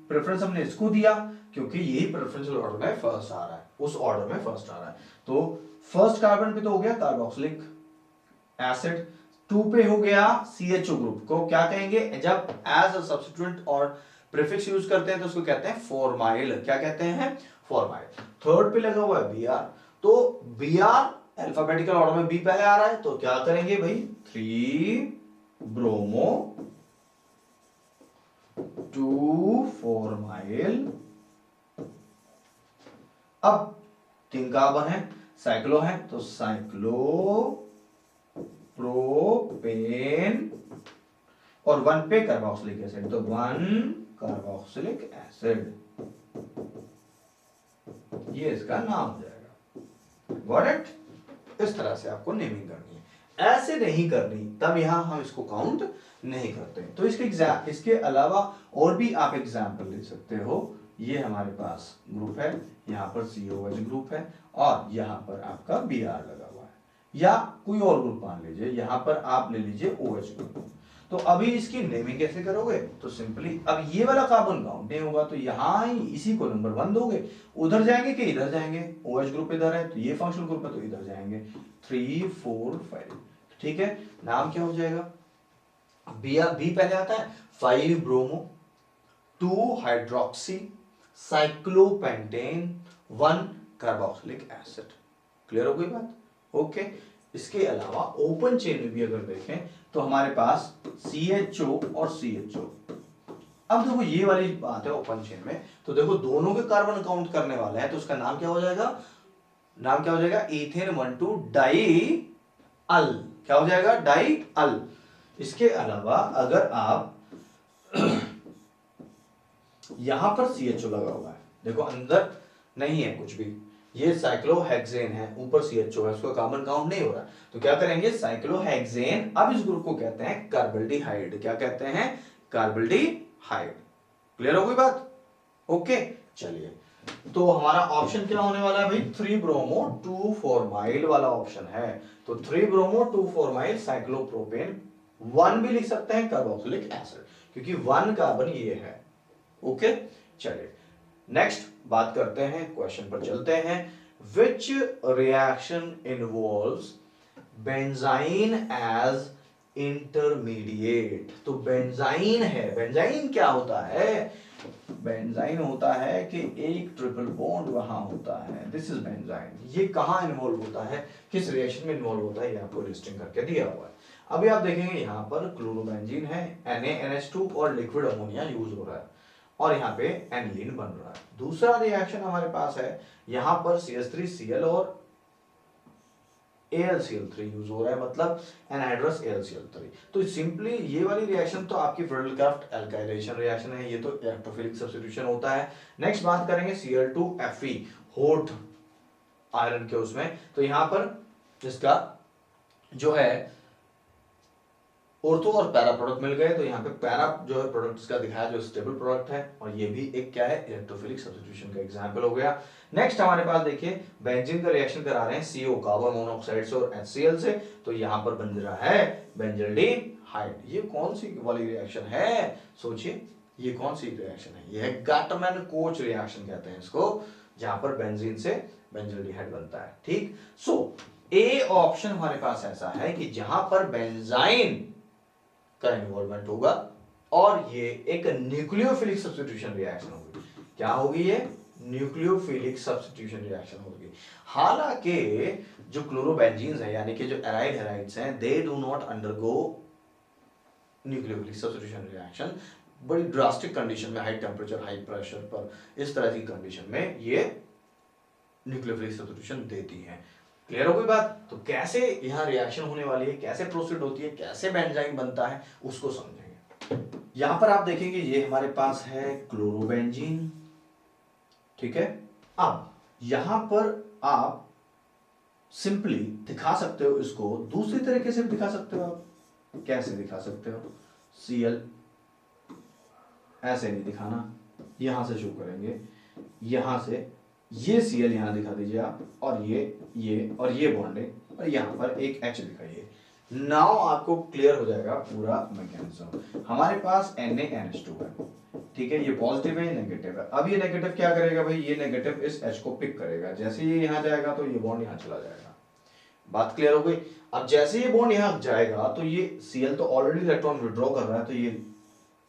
प्रेफरेंस हमने इसको दिया क्योंकि यही प्रेफरेंशियल ऑर्डर में फर्स्ट आ रहा है, उस ऑर्डर में फर्स्ट आ रहा है। तो फर्स्ट कार्बन पे तो हो गया कार्बोक्सिलिक एसिड, 2 पे हो गया CHO ग्रुप को क्या कहेंगे? जब एज अ सब्स्टिट्यूएंट और प्रीफिक्स यूज करते हैं तो उसको कहते हैं फॉर्माइल। क्या कहते हैं? फॉर्माइल। थर्ड पे लगा हुआ है Br, तो Br अल्फाबेटिकल ऑर्डर में B पहले आ रहा है, तो क्या करेंगे भाई? 3 ब्रोमो 2 फॉर्माइल। अब 3 कार्बन है, साइक्लो है, तो साइक्लो प्रोपेन और 1 पे कार्बोक्सिलिक एसिड, तो 1 कार्बोक्सिलिक एसिड, ये इसका नाम हो जाएगा। Got it? इस तरह से आपको नेमिंग करनी है, ऐसे नहीं करनी, तब यहां हम इसको काउंट नहीं करते। तो इसके अलावा और भी आप एग्जाम्पल ले सकते हो। ये हमारे पास ग्रुप है, यहाँ पर COH ग्रुप है और यहाँ पर आपका Br लगा हुआ है, या कोई और ग्रुप मान लीजिए, यहाँ पर आप ले लीजिए OH ग्रुप। तो अभी इसकी नेमिंग कैसे करोगे? तो सिंपली अब ये वाला कार्बन काउंट नहीं होगा, तो यहाँ ही इसी को नंबर 1 दोगे, उधर जाएंगे कि इधर जाएंगे? OH ग्रुप इधर है तो ये फंक्शनल ग्रुप है तो इधर जाएंगे, 3 4 5, ठीक है। नाम क्या हो जाएगा? बी पहले आता है, 5 bromo, 2 hydroxy cyclopentane, 1 carboxylic acid. Clear हो गई बात? ओके। इसके अलावा ओपन चेन में भी अगर देखें तो हमारे पास CHO और CHO। अब देखो ये वाली बात है ओपन चेन में, तो देखो दोनों के कार्बन काउंट करने वाला है, तो उसका नाम क्या हो जाएगा? नाम क्या हो जाएगा? ईथेन 1,2 डाई अल। क्या हो जाएगा? डाई अल। इसके अलावा अगर आप यहां पर CHO लगा हुआ है, देखो अंदर नहीं है कुछ भी, ये साइक्लोहेक्सेन है, ऊपर CHO है, उसका कार्बन काउंट नहीं हो रहा, तो क्या करेंगे? साइक्लोहेक्सेन। अब इस ग्रुप को कहते हैं कार्बल्डिहाइड। क्या कहते हैं? कार्बल्डिहाइड। क्लियर हो गई बात? ओके, चलिए, तो हमारा ऑप्शन क्या होने वाला है भाई? 3 ब्रोमो 2 फॉर्माइल वाला ऑप्शन है। तो 3 ब्रोमो 2 फॉर्माइल साइक्लोप्रोपेन, 1 भी लिख सकते हैं कार्बोक्सिलिक एसिड, क्योंकि 1 कार्बन ये है। ओके, चलिए नेक्स्ट बात करते हैं, क्वेश्चन पर चलते हैं। Which reaction involves benzyne as intermediate? तो बेंजाइन है, बेंजाइन क्या होता है? बेंजाइन होता है कि एक ट्रिपल बॉन्ड वहां होता है, दिस इज बेंजाइन। ये कहां इन्वॉल्व होता है, किस रिएक्शन में इन्वॉल्व होता है, ये आपको लिस्टिंग करके दिया हुआ है। अभी आप देखेंगे यहाँ पर क्लोरोबेंजीन है, NaNH2 और लिक्विड अमोनिया यूज हो रहा है, और यहाँ पे एनिलीन बन रहा है। दूसरा रिएक्शन हमारे पास है, यहाँ पर CH3Cl और AlCl3 यूज हो रहा है, मतलब एनहाइड्रस AlCl3। तो सिंपली ये वाली रिएक्शन तो आपकी फ्रिडल-क्राफ्ट एल्काइलेशन रिएक्शन है, ये तो इलेक्ट्रोफिलिक सब्स्टिट्यूशन होता है। नेक्स्ट बात करेंगे Cl2Fe, होट आयरन के उसमें, तो यहाँ पर इसका जो है ऑर्थो और पैरा प्रोडक्ट मिल गए, तो यहाँ पे पैरा जो है प्रोडक्ट इसका दिखाया जो स्टेबल प्रोडक्ट है, और ये भी एक क्या है? इलेक्ट्रोफिलिक सब्स्टिट्यूशन का एग्जांपल हो गया। नेक्स्ट हमारे पास देखिए बेंजीन का रिएक्शन करा रहे हैं CO कार्बन मोनोऑक्साइड से और HCl से, तो यहाँ पर बन रहा है बेंजल्डिहाइड। ये कौन सी वाली रिएक्शन है? सोचिए, ये कौन सी रिएक्शन है? ये है गाटमैन कोच रिएक्शन कहते हैं इसको, जहां पर बेंजीन से बेंजल्डिहाइड बनता है। ठीक, सो ए ऑप्शन हमारे पास ऐसा है कि जहां पर बेंजाइन का इन्वॉल्वमेंट होगा और ये एक न्यूक्लियोफिलिक सब्स्टिट्यूशन रिएक्शन होगी। क्या होगी ये? न्यूक्लियोफिलिक सब्स्टिट्यूशन रिएक्शन होगी। हालांकि जो क्लोरोबेंजीन्स है, यानी कि जो एराइल हैलाइड्स हैं, they do not undergo nucleophilic substitution reaction. बड़ी ड्रास्टिक कंडीशन में, हाई टेम्परेचर हाई प्रेशर पर, इस तरह की कंडीशन में ये न्यूक्लियोफिलिक सब्स्टिट्यूशन देती हैं। क्लियर हो गई बात? तो कैसे यहाँ रिएक्शन होने वाली है, कैसे प्रोसीड होती है, कैसे बेंजाइन बनता है, उसको समझेंगे। यहां पर आप देखेंगे ये हमारे पास है क्लोरोबेंजीन, ठीक है। अब यहां पर आप सिंपली दिखा सकते हो इसको, दूसरी तरीके से भी दिखा सकते हो। आप कैसे दिखा सकते हो? Cl ऐसे नहीं दिखाना, यहां से शो करेंगे, यहां से ये Cl यहां दिखा दीजिए आप, और ये बॉन्डिंग, और यहां पर एक H दिखाइए। नाउ आपको क्लियर हो जाएगा पूरा मैकेनिज्म। हमारे पास NaNH2 है, ठीक है, ये पॉजिटिव है, ये नेगेटिव है। अब ये नेगेटिव क्या करेगा भाई? ये नेगेटिव इस H को पिक करेगा, जैसे ये यहां जाएगा तो ये बॉन्ड यहां चला जाएगा। बात क्लियर हो गई? अब जैसे ये बॉन्ड यहां जाएगा तो ये Cl तो ऑलरेडी इलेक्ट्रॉन विड्रॉ कर रहा है, तो ये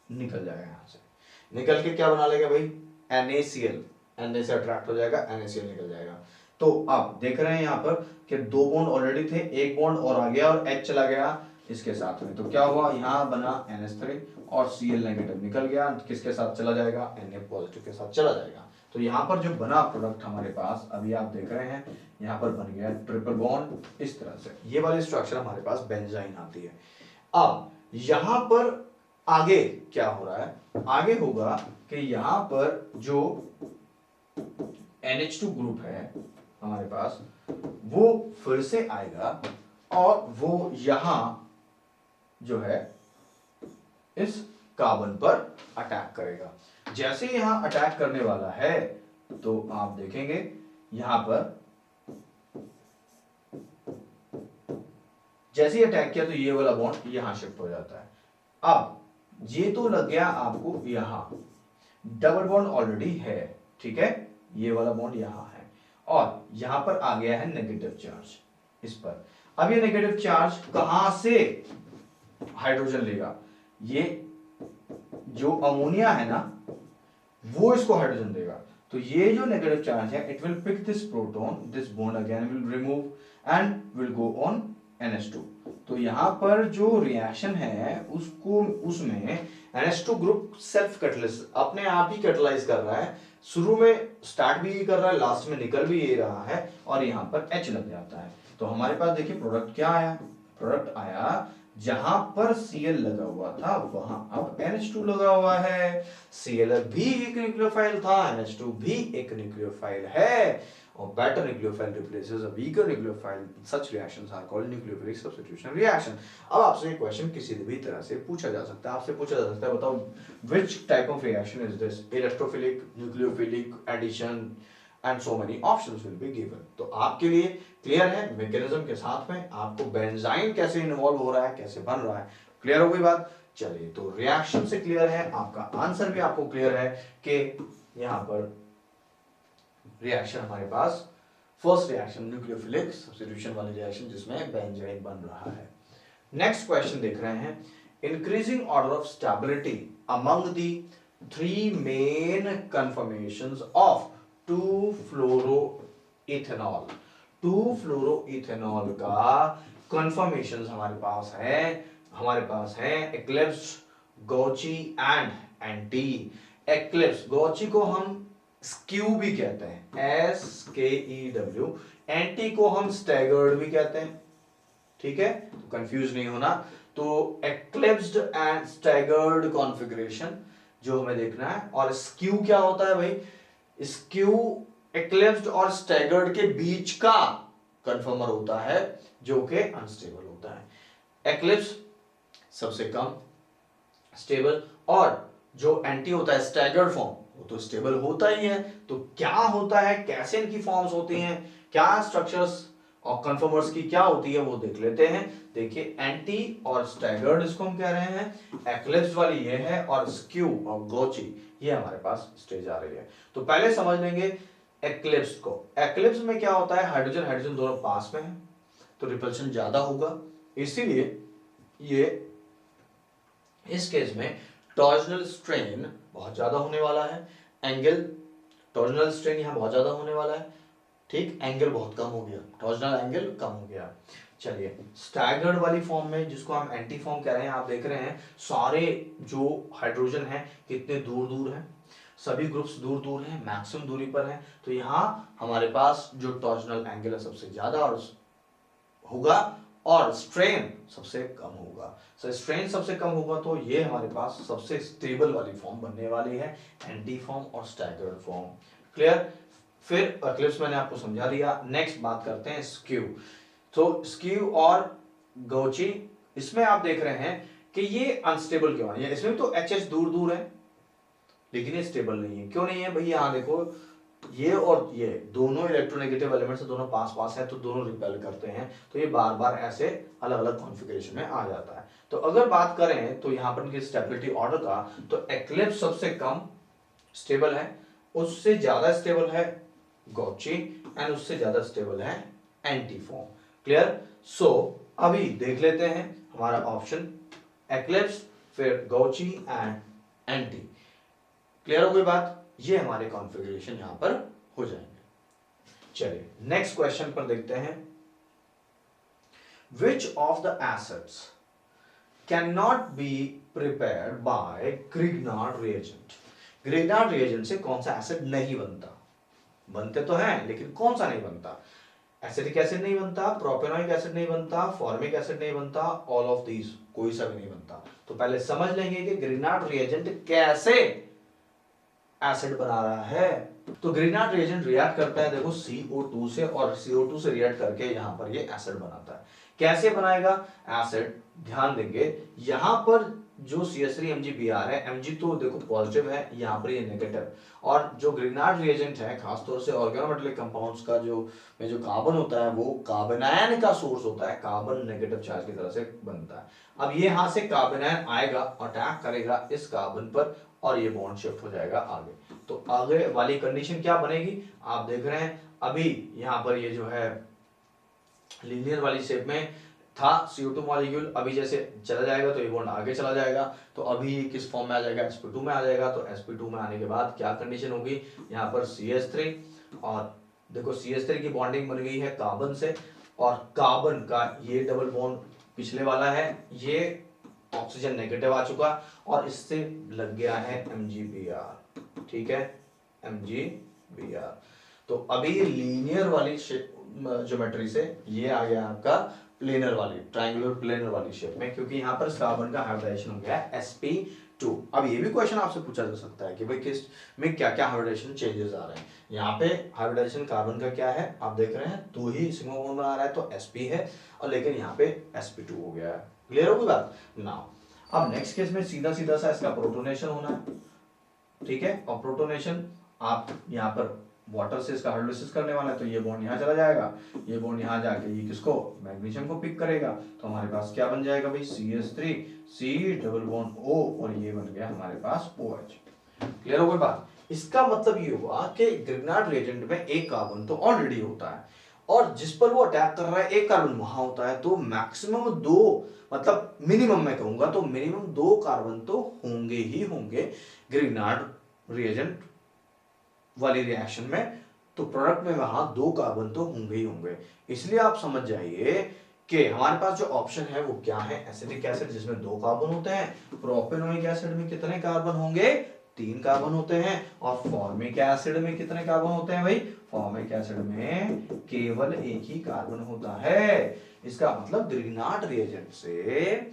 निकल जाएगा यहां से, निकल के क्या बना लेगा भाई? NaCl, Na से अट्रैक्ट हो जाएगा, NaCl निकल जाएगा। तो आप देख रहे हैं यहाँ पर कि 2 बॉन्ड ऑलरेडी थे, एक बॉन्ड और आ गया और H चला गया इसके साथ में, तो क्या हुआ? यहाँ बना NH3 और Cl नेगेटिव निकल गया, किसके साथ चला जाएगा? Na पॉजिटिव के साथ चला जाएगा। तो यहाँ पर जो बना प्रोडक्ट हमारे पास अभी आप देख रहे हैं, यहाँ पर बन गया ट्रिपल बॉन्ड इस तरह से, ये वाली स्ट्रक्चर हमारे पास बेंजाइन आती है। अब यहाँ पर आगे क्या हो रहा है, आगे होगा कि यहां पर जो NH2 ग्रुप है हमारे पास, वो फिर से आएगा और वो यहां जो है इस कार्बन पर अटैक करेगा। जैसे यहां अटैक करने वाला है तो आप देखेंगे यहां पर जैसे ही अटैक किया तो ये वाला बॉन्ड यहां शिफ्ट हो जाता है। अब ये तो लग गया आपको यहां, डबल बॉन्ड ऑलरेडी है, ठीक है, ये वाला बॉन्ड यहां है और यहां पर आ गया है नेगेटिव चार्ज इस पर। अब ये नेगेटिव चार्ज कहां से हाइड्रोजन लेगा, ये जो अमोनिया है ना वो इसको हाइड्रोजन देगा। तो ये जो नेगेटिव चार्ज है it will pick this proton, this bond again will remove and will go on NH2। तो यहां पर जो रिएक्शन है उसको उसमें NH2 ग्रुप सेल्फ कैटलिस्ट अपने आप ही कैटलाइज कर रहा है। शुरू में स्टार्ट भी ये कर रहा है, लास्ट में निकल भी ये रहा है और यहां पर H लग जाता है। तो हमारे पास देखिए प्रोडक्ट क्या आया, प्रोडक्ट आया जहां पर Cl लगा हुआ था वहां अब NH2 लगा हुआ है। Cl भी एक न्यूक्लियोफाइल था, NH2 भी एक न्यूक्लियोफाइल है और better nucleophile replaces a weaker nucleophile. Such reactions are called nucleophilic substitution reaction. अब आपसे ये क्वेश्चन किसी भी तरह से पूछा जा सकता है, आपसे पूछा जा सकता है बताओ which type of reaction is this, electrophilic, nucleophilic, addition and so many options will be given. तो आपके लिए क्लियर है मैकेनिज्म के साथ में आपको बेंजाइन कैसे इन्वॉल्व हो रहा है, कैसे बन रहा है, क्लियर हो गई बात। चलिए तो रिएक्शन से क्लियर है, आपका आंसर भी आपको क्लियर है कि यहां पर रिएक्शन हमारे पास फर्स्ट रिएक्शन न्यूक्लियोफिलिक सब्स्टिट्यूशन वाली रिएक्शन जिसमें बेंजाइन बन रहा है। नेक्स्ट क्वेश्चन देख रहे हैं, increasing order of stability among the three main conformations of two fluoroethanol. Two fluoroethanol का कन्फर्मेशंस हमारे पास है eclipse, gauche and anti. Eclipse, gauche को हम स्क्यू भी कहते हैं, SKEW, एंटी को हम स्टैगर्ड भी कहते हैं, ठीक है, तो कंफ्यूज नहीं होना। तो एक्लिप्स्ड एंड स्टैगर्ड कॉन्फ़िगरेशन जो हमें देखना है, और स्क्यू क्या होता है भाई, स्क्यू एक्लिप्स्ड और स्टैगर्ड के बीच का कन्फर्मर होता है जो कि अनस्टेबल होता है। एक्लिप्स सबसे कम स्टेबल और जो एंटी होता है स्टैगर्ड फॉर्म वो तो स्टेबल होता ही है। तो क्या होता है, कैसे इनकी फॉर्म्स होती हैं, क्या स्ट्रक्चर्स और कन्फर्मर्स की क्या होती है वो देख लेते हैं। देखिए एंटी और स्टैगर्ड इसको हम कह रहे हैं, एक्लिप्स वाली ये है और स्क्यू और गौची ये हमारे पास स्टेज आ रही है। तो पहले समझ लेंगे एक्लिप्स को। एक्लिप्स में क्या होता है, हाइड्रोजन हाइड्रोजन दोनों पास में है तो रिपल्शन ज्यादा होगा, इसीलिए ये इस केस में टॉर्जनल स्ट्रेन बहुत ज्यादा होने वाला है, एंगल टॉर्जनल स्ट्रेन यहां बहुत ज्यादा होने वाला है, ठीक, एंगल बहुत कम हो गया, टॉर्जनल एंगल कम हो गया। चलिए स्टैगर्ड वाली फॉर्म में जिसको हम एंटी फॉर्म कह रहे हैं, आप देख रहे हैं सारे जो हाइड्रोजन है कितने दूर दूर हैं, सभी ग्रुप्स दूर दूर हैं, मैक्सिमम दूरी पर हैं। तो यहाँ हमारे पास जो टॉर्जनल एंगल है सबसे ज्यादा और होगा और स्ट्रेन सबसे कम होगा। सो स्ट्रेन सबसे कम होगा तो ये हमारे पास सबसे स्टेबल वाली फॉर्म बनने वाली है, एंटी फॉर्म और स्टैगर्ड फॉर्म। क्लियर। फिर एक्लिप्स मैंने आपको समझा दिया। नेक्स्ट बात करते हैं स्क्यू। तो स्क्यू और गौची, इसमें आप देख रहे हैं कि ये अनस्टेबल क्यों है, इसमें तो एच दूर दूर है लेकिन ये स्टेबल नहीं है। क्यों नहीं है भाई, यहां देखो ये और ये दोनों इलेक्ट्रोनेगेटिव एलिमेंट्स दोनों पास पास है तो दोनों रिपेल करते हैं, तो ये बार बार ऐसे अलग अलग कॉन्फ़िगरेशन में आ जाता है। तो अगर बात करें तो यहां पर इनकी स्टेबिलिटी ऑर्डर का, तो एक्लिप्स सबसे कम स्टेबल है, उससे ज्यादा स्टेबल है गौची एंड उससे ज्यादा स्टेबल है एंटीफॉर्म। क्लियर। सो अभी देख लेते हैं हमारा ऑप्शन एक्लिप्स, फिर गौची एंड एंटी। क्लियर हो गई बात, ये हमारे कॉन्फ़िगरेशन यहां पर हो जाएंगे। चलिए नेक्स्ट क्वेश्चन पर देखते हैं, which of the acids cannot be prepared by Grignard reagent। Grignard reagent से कौन सा एसिड नहीं बनता, बनते तो हैं लेकिन कौन सा नहीं बनता। एसिटिक एसिड नहीं बनता, प्रोपेनोइक एसिड नहीं बनता, फॉर्मिक एसिड नहीं बनता, ऑल ऑफ दीज कोई सा भी नहीं बनता। तो पहले समझ लेंगे कि ग्रिनार्ड रिएजेंट कैसे एसिड बना रहा है। तो ग्रिनार्ड रिएजेंट रिएक्ट करता है देखो CO2 से, और CO2 से रिएक्ट करके यहां पर ये एसिड बनाता है। कैसे बनाएगा एसिड, ध्यान देंगे यहां पर जो CH3MgBr है, Mg तो देखो पॉजिटिव है, यहां पर ये नेगेटिव, और जो ग्रिनार्ड रिएजेंट है खासतौर से ऑर्गेनोमेटेलिक कंपाउंड्स का जो में जो कार्बन होता है वो कार्बन आयन का सोर्स होता है, कार्बन नेगेटिव चार्ज की तरह से बनता है। अब ये यहां से कार्बन आयन आएगा, अटैक करेगा इस कार्बन पर, और ये बॉन्ड शिफ्ट हो जाएगा आगे। तो आगे वाली कंडीशन क्या बनेगी, आप देख रहे हैं अभी यहां पर ये जो है लीनियर वाली शेप में था CO2 मॉलिक्यूल, अभी जैसे चला जाएगा तो ये बॉन्ड आगे चला जाएगा, तो अभी ये किस फॉर्म में आ जाएगा, sp2 में आ जाएगा। तो sp2 में आने के बाद क्या कंडीशन होगी, यहाँ पर CH3, और देखो CH3 की बॉन्डिंग बन गई है कार्बन से, और कार्बन का ये डबल बॉन्ड पिछले वाला है, ये ऑक्सीजन नेगेटिव आ चुका, और इससे लग गया है MgBr, ठीक है, MgBr। तो अभी लीनियर वाली ज्योमेट्री से ये आ गया आपका प्लेनर वाली, ट्रायंगुलर प्लेनर वाली शेप में, क्योंकि यहाँ पर कार्बन का हाइब्रिडाइजेशन हो गया है sp2। अब ये भी क्वेश्चन आपसे पूछा जा सकता है कि भाई किस में क्या क्या हाइब्रिडाइजेशन चेंजेस आ रहे हैं। यहाँ पे हाइब्रिडाइजेशन कार्बन का क्या है, आप देख रहे हैं 2 ही सिग्मा बॉन्ड बना रहा है तो sp है, और लेकिन यहाँ पे sp2 हो गया है। क्लियर होगी बात। नाउ अब नेक्स्ट केस में सीधा सीधा सा इसका प्रोटोनेशन होना है, ठीक है, और प्रोटोनेशन आप यहाँ पर वाटर से इसका हाइड्रोलिसिस करने वाला है, तो ये बॉन्ड यहाँ चला जाएगा, ये बॉन्ड यहाँ जाके ये किसको, मैग्नीशियम को पिक करेगा, तो हमारे पास क्या बन जाएगा भाई CH3 C double bond O, और ये बन गया हमारे पास OH। क्लियर हो गई बात। इसका मतलब ये हुआ कि ग्रिग्नार्ड रिएजेंट में एक कार्बन तो ऑलरेडी होता है, और जिस पर वो अटैक कर रहा है एक कार्बन वहां होता है, तो मैक्सिमम 2, मतलब मिनिमम मैं कहूंगा तो मिनिमम 2 कार्बन तो होंगे ही होंगे ग्रिग्नार्ड रिएजेंट वाली रिएक्शन में, तो प्रोडक्ट में वहां 2 कार्बन तो होंगे ही होंगे। इसलिए आप समझ जाइए कि हमारे पास जो ऑप्शन है वो क्या है, एसिटिक एसिड जिसमें 2 कार्बन होते हैं, प्रोपेनोइक एसिड में कितने कार्बन होंगे, 3 कार्बन होते हैं, और फॉर्मिक एसिड में कितने कार्बन होते हैं भाई, फॉर्मिक एसिड में केवल एक ही कार्बन होता है। इसका मतलब ग्रिग्नार्ड रिएजेंट से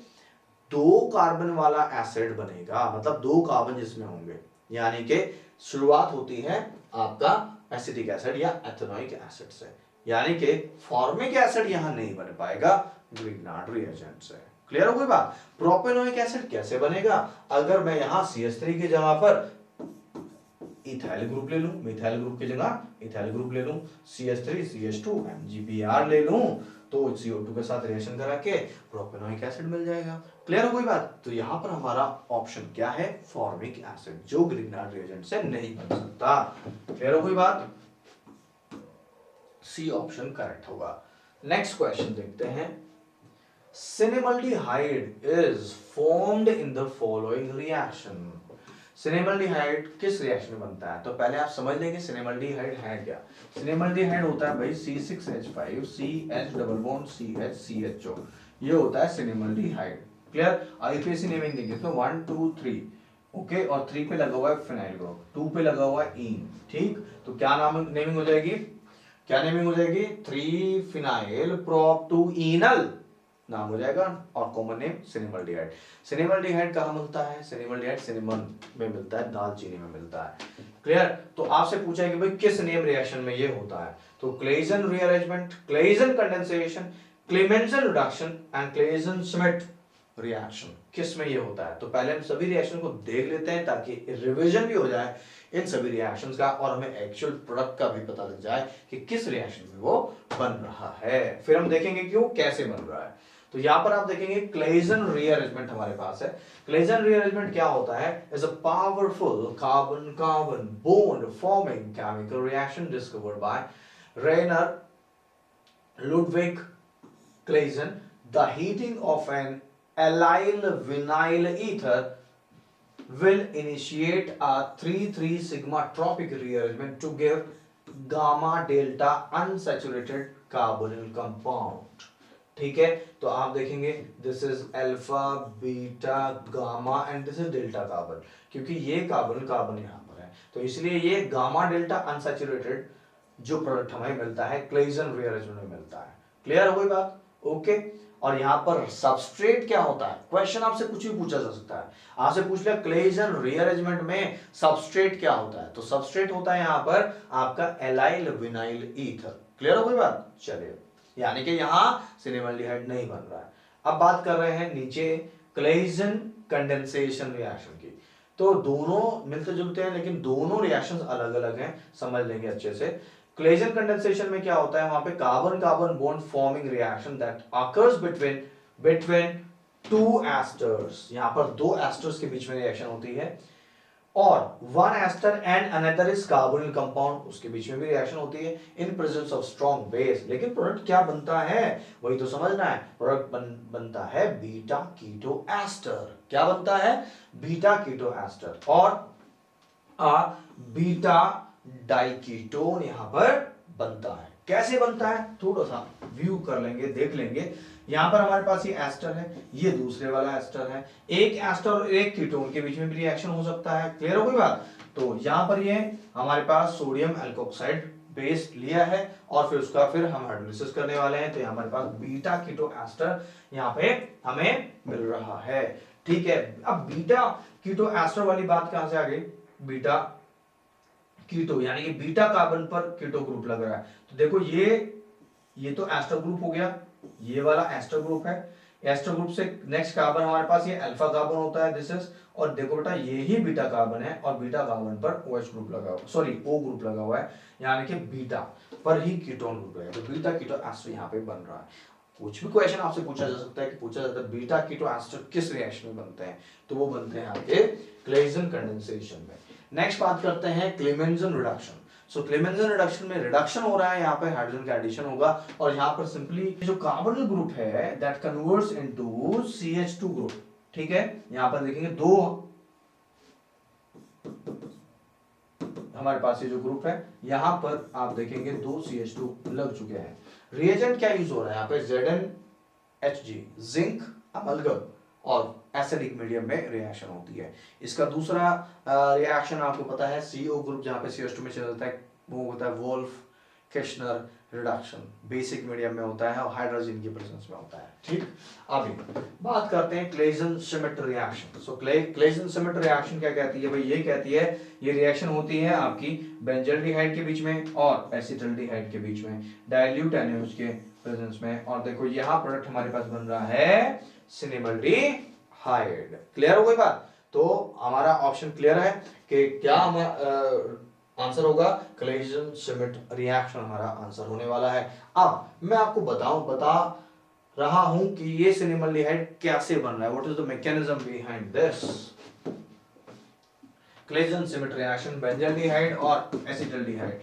2 कार्बन वाला एसिड बनेगा, मतलब 2 कार्बन जिसमें होंगे, यानी कि शुरुआत होती है आपका एसिटिक एसिड या एथेनोइक एसिड से, यानी कि फॉर्मिक एसिड यहां नहीं बन पाएगा ग्रिग्नार्ड रिएजेंट से। क्लियर हो गई बात। प्रोपेनोइक एसिड कैसे बनेगा, अगर मैं यहां CH3 की जगह पर इथाइल ग्रुप ले लूं, मिथाइल ग्रुप की जगह इथाइल ग्रुप ले लूं, CH3 CH2 MgBr ले लूं, तो CO2 के साथ रिएक्शन करा के प्रोपेनोइक एसिड मिल जाएगा। क्लियर हो कोई बात। तो यहां पर हमारा ऑप्शन क्या है, फॉर्मिक एसिड, जो ग्रिग्नार्ड रिएजेंट से नहीं बन सकता। क्लियर हो कोई बात, सी ऑप्शन करेक्ट होगा। नेक्स्ट क्वेश्चन देखते हैं। Cinnamaldehyde is formed in the following reaction. Cinnamaldehyde किस रिएक्शन में बनता है, तो पहले आप समझ लेंगे सिनेमल्डिहाइड है क्या। सिनेमल्डिहाइड होता है भाई C6H5 CH double bond CH CHO, ये होता है सिनेमल्डिहाइड। क्लियर। आईपीएसी नेमिंग देखिए तो 1 2 3 ओके, और 3 पे लगा हुआ है फिनाइल ग्रुप, 2 पे लगा हुआ है ईन, ठीक। तो क्या नाम नेमिंग हो जाएगी, क्या नेमिंग हो जाएगी, 3 फिनाइल प्रोप 2 ईनल नाम हो जाएगा, और कॉमन नेम सिनेमल्डिहाइड। सिनेमल्डिहाइड कहाँ मिलता है, सिनेमल्डिहाइड सिनेमन में मिलता है, दालचीनी में मिलता है। क्लियर। तो आपसे पूछा है कि भाई किस नेम रिएक्शन में ये होता है, तो Claisen rearrangement, Claisen condensation, Clemmensen reduction and Claisen Smith reaction, किस में ये होता है। तो पहले हम सभी रिएक्शन को देख लेते हैं ताकि रिवीजन भी हो जाए इन सभी रिएक्शंस का, और हमें एक्चुअल प्रोडक्ट का भी पता लग जाए कि किस रिएक्शन में वो बन रहा है। फिर हम देखेंगे क्यों, कैसे बन रहा है। तो यहां पर आप देखेंगे क्लेजन रीअरेंजमेंट हमारे पास है। क्लेजन रीअरेंजमेंट क्या होता है, is a powerful carbon carbon bond forming chemical reaction discovered by Rainer Ludwig Claisen. The heating of an allyl vinyl ether will initiate a 3,3 sigma tropic rearrangement to give gamma delta unsaturated carbonyl compound। ठीक है, तो आप देखेंगे this is alpha beta gamma and this is delta carbon, क्योंकि ये carbon carbon यहां पर है, तो इसलिए ये गामा डेल्टा अनसैचुरेटेड जो प्रोडक्ट हमें मिलता है क्लेजन रीअरेंजमेंट में मिलता है। क्लियर हो गई बात? ओके। और यहां पर सबस्ट्रेट क्या होता है, क्वेश्चन आपसे कुछ भी पूछा जा सकता है। आपसे पूछ लिया क्लेजन रीअरेंजमेंट में सबस्ट्रेट क्या होता है, तो सबस्ट्रेट होता है यहां पर आपका एलाइल विनाइल ईथर। क्लियर हो गई बात? चलिए, यानी कि यहां सिनेमल्डिहाइड नहीं बन रहा है। अब बात कर रहे हैं नीचे क्लेजन कंडेंसेशन रिएक्शन की। तो दोनों मिलते जुलते हैं लेकिन दोनों रिएक्शंस अलग अलग हैं, समझ लेंगे अच्छे से। क्लेजन कंडेंसेशन में क्या होता है, वहां पे carbon carbon bond forming reaction that occurs between two asters. यहां पर दो एस्टर्स के बीच में रिएक्शन होती है, और one ester and another is carbonyl compound, उसके बीच में भी रिएक्शन होती है in presence of strong base. लेकिन प्रोडक्ट क्या बनता है वही तो समझना है। प्रोडक्ट बनता है बीटा कीटो एस्टर। क्या बनता है? बीटा कीटो एस्टर और बीटा डाइकीटोन यहां पर बनता है। कैसे बनता है थोड़ा सा व्यू कर लेंगे, देख लेंगे। यहां पर हमारे पास ये एस्टर है, ये दूसरे वाला एस्टर है, एक एस्टर और एक कीटोन के बीच में भी रिएक्शन हो सकता है। क्लियर हो गई बात? तो यहां पर ये हमारे पास सोडियम एल्कोक्साइड बेस लिया है और फिर उसका फिर हम हाइड्रोलिसिस करने वाले हैं, तो यहां हमारे पास बीटा कीटो एस्टर यहां पे हमें मिल रहा है। ठीक है, अब बीटा कीटो एस्टर वाली बात कहां से आ गई? बीटा कीटो यानी कि बीटा कार्बन पर कीटो ग्रुप लग रहा है। तो देखो ये तो एस्टर ग्रुप हो गया, ये वाला एस्टर ग्रुप है। एस्टर ग्रुप से नेक्स्ट कार्बन हमारे पास ये अल्फा कार्बन होता है, दिस इज। और देखो बेटा ये ही बीटा कार्बन है और बीटा कार्बन पर OH ग्रुप लगा हुआ, सॉरी O ग्रुप लगा हुआ है, यानी कि बीटा पर ही कीटोन ग्रुप है। तो बीटा कीटो एस्टर यहाँ पे बन रहा है। कुछ भी क्वेश्चन आपसे पूछा जा सकता है कि पूछा जाता है बीटा कीटो एस्टर किस रिएक्शन में बनते हैं, तो वो बनते हैं आपके क्लेजन कंडेंसेशन में। नेक्स्ट बात करते हैं क्लेमेंजन रिडक्शन। सो क्लेमेंजन रिडक्शन में रिडक्शन हो रहा है, यहाँ पे हाइड्रोजन का एडिशन होगा और यहाँ पर सिंपली जो कार्बोनिल ग्रुप है that converts into CH2 group. ठीक है, यहाँ पर देखेंगे दो हमारे पास ये जो ग्रुप है, यहां पर आप देखेंगे दो CH2 लग चुके हैं। रिएजेंट क्या यूज हो रहा है यहाँ पे? ZnHg जिंक अमलगम और एसिडिक मीडियम में रिएक्शन होती है। इसका दूसरा रिएक्शन आपको पता है CO ग्रुप, जहां पे CH2 में चलता है, वो होता है वोल्फ केशनर रिडक्शन, बेसिक मीडियम में होता है और हाइड्रोजन की प्रेजेंस में होता है। ठीक, अभी बात करते हैं क्लेजन श्मिट रिएक्शन। सो क्लेजन श्मिट रिएक्शन क्या कहती है भाई? ये कहती है ये रिएक्शन होती है आपकी बेंजल्डिहाइड के बीच में और एसिटल्डिहाइड के बीच में, डाइल्यूट NaOH के प्रेजेंस में। और देखो यहाँ प्रोडक्ट हमारे पास बन रहा है सिनेमल्डिहाइड। क्लियर हो गई बात? तो हमारा ऑप्शन क्लियर है कि क्या आंसर होगा क्लेजन श्मिट रिएक्शन, हमारा आंसर होने वाला है। अब मैं आपको बता रहा हूं कि ये सिनेमल्डिहाइड कैसे बन रहा है, what is the mechanism behind this. Claisen Schmidt reaction benzaldehyde और एसिटल्डिहाइड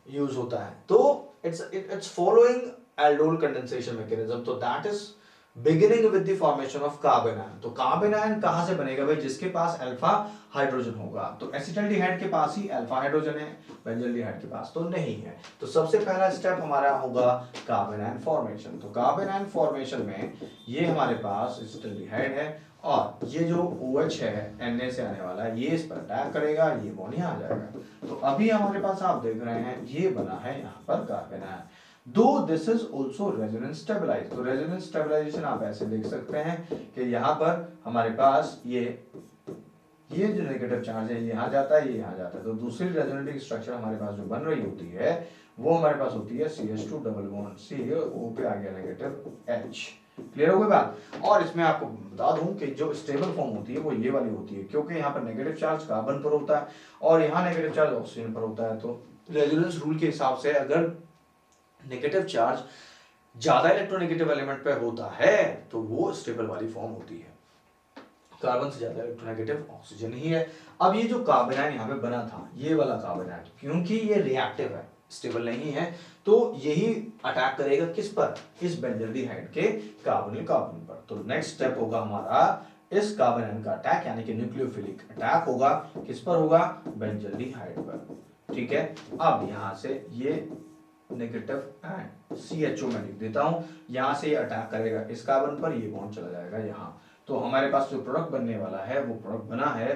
यूज होता है, तो it's following aldol condensation mechanism. तो that is beginning with the formation of carbon ion. तो कार्बन आयन कहां से बनेगा भाई? जिसके पास अल्फा हाइड्रोजन होगा। तो एसिटल्डिहाइड के पास ही अल्फा हाइड्रोजन है, बेंजल्डिहाइड के पास तो नहीं है। तो सबसे पहला स्टेप हमारा होगा कार्बन आयन फॉर्मेशन। तो कार्बन आयन फॉर्मेशन में ये हमारे पास एसिटल्डिहाइड है और ये जो OH है Na से आने वाला है, ये इस पर अटैक करेगा, ये बॉन्ड यहाँ आ जाएगा। तो अभी हमारे पास आप देख रहे हैं ये बना है यहाँ पर carbon ion. Though this is also resonance stabilise. तो रेजोनेंस स्टेबलाइजेशन आप ऐसे देख सकते हैं कि यहाँ पर हमारे पास ये जो नेगेटिव चार्ज है ये यहाँ जाता है, ये यहाँ जाता है। तो दूसरी रेजोनेटिंग स्ट्रक्चर हमारे पास जो बन रही होती है वो हमारे पास होती है CH2 double bond C, O पे आ गया नेगेटिव H। क्लियर हो गई बात? और इसमें आपको बता दूं कि जो स्टेबल फॉर्म होती है वो ये वाली होती है, क्योंकि यहाँ पर नेगेटिव चार्ज कार्बन पर होता है और यहाँ नेगेटिव चार्ज ऑक्सीजन पर होता है। तो रेजोनेंस रूल के हिसाब से अगर नेगेटिव चार्ज ज्यादा इलेक्ट्रोनेगेटिव एलिमेंट पे होता है तो वो स्टेबल वाली फॉर्म होती है। कार्बन से ज्यादा इलेक्ट्रोनेगेटिव ऑक्सीजन ही है। अब ये जो कार्बन आयन यहाँ पे बना था, ये वाला कार्बन आयन, क्योंकि ये रिएक्टिव है, स्टेबल नहीं है, तो यही अटैक करेगा किस पर? इस बेंजल्डिहाइड के कार्बोनिल कार्बन पर। तो नेक्स्ट स्टेप होगा हमारा इस कार्बन आयन का अटैक, यानी कि न्यूक्लियोफिलिक अटैक होगा। किस पर होगा? बेंजल्डिहाइड पर। ठीक है, अब यहां से ये नेगेटिव एंड CHO में लिख देता हूं, यहां से ये अटैक करेगा इस कार्बन पर, ये बॉन्ड चला जाएगा यहां। तो हमारे पास जो प्रोडक्ट बनने वाला है वो प्रोडक्ट बना है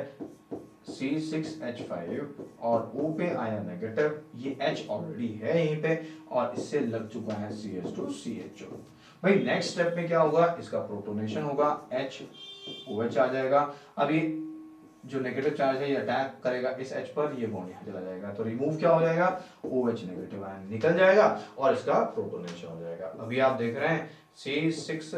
C6H5 और O पे आया नेगेटिव, ये H ऑलरेडी है यहीं पे और इससे लग चुका है CH2CHO। भाई नेक्स्ट स्टेप में क्या होगा, इसका प्रोटोनेशन होगा, HOH आ जाएगा। अब ये जो नेगेटिव चार्ज है ये अटैक करेगा इस H पर, ये बॉन्ड यहाँ चला जाएगा, तो रिमूव क्या हो जाएगा, OH नेगेटिव आयन निकल जाएगा और इसका प्रोटोनेशन हो जाएगा। अभी आप देख रहे हैं C6,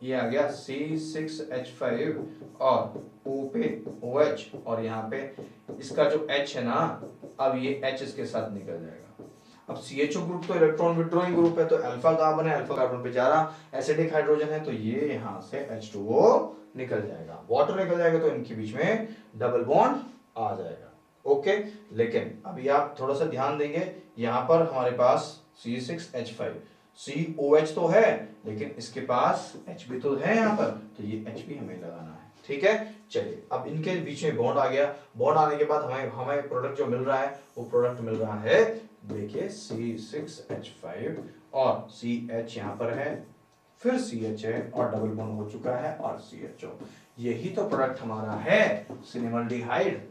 ये आ गया C6H5 और O पे OH और यहाँ पे इसका जो H है ना, अब ये H इसके साथ निकल जाएगा। अब CHO ग्रुप तो इलेक्ट्रॉन विड्रॉइंग ग्रुप है, तो अल्फा कार्बन है, अल्फा कार्बन पे जा रहा एसिडिक हाइड्रोजन है, तो ये यहाँ से H2O निकल जाएगा, वाटर निकल जाएगा, तो इनके बीच में डबल बॉन्ड आ जाएगा। ओके, लेकिन अभी आप थोड़ा सा ध्यान देंगे, यहाँ पर हमारे पास C6H5 COH तो है, लेकिन इसके पास H भी तो है यहाँ पर, तो ये H भी हमें लगाना है। ठीक है, चलिए अब इनके बीच में बॉन्ड आ गया, बॉन्ड आने के बाद हमें प्रोडक्ट जो मिल रहा है वो प्रोडक्ट मिल रहा है, देखिए C6H5 और CH यहाँ पर है, फिर CH है और डबल बॉन्ड हो चुका है और CHO, यही तो प्रोडक्ट हमारा है सिनेमल्डिहाइड।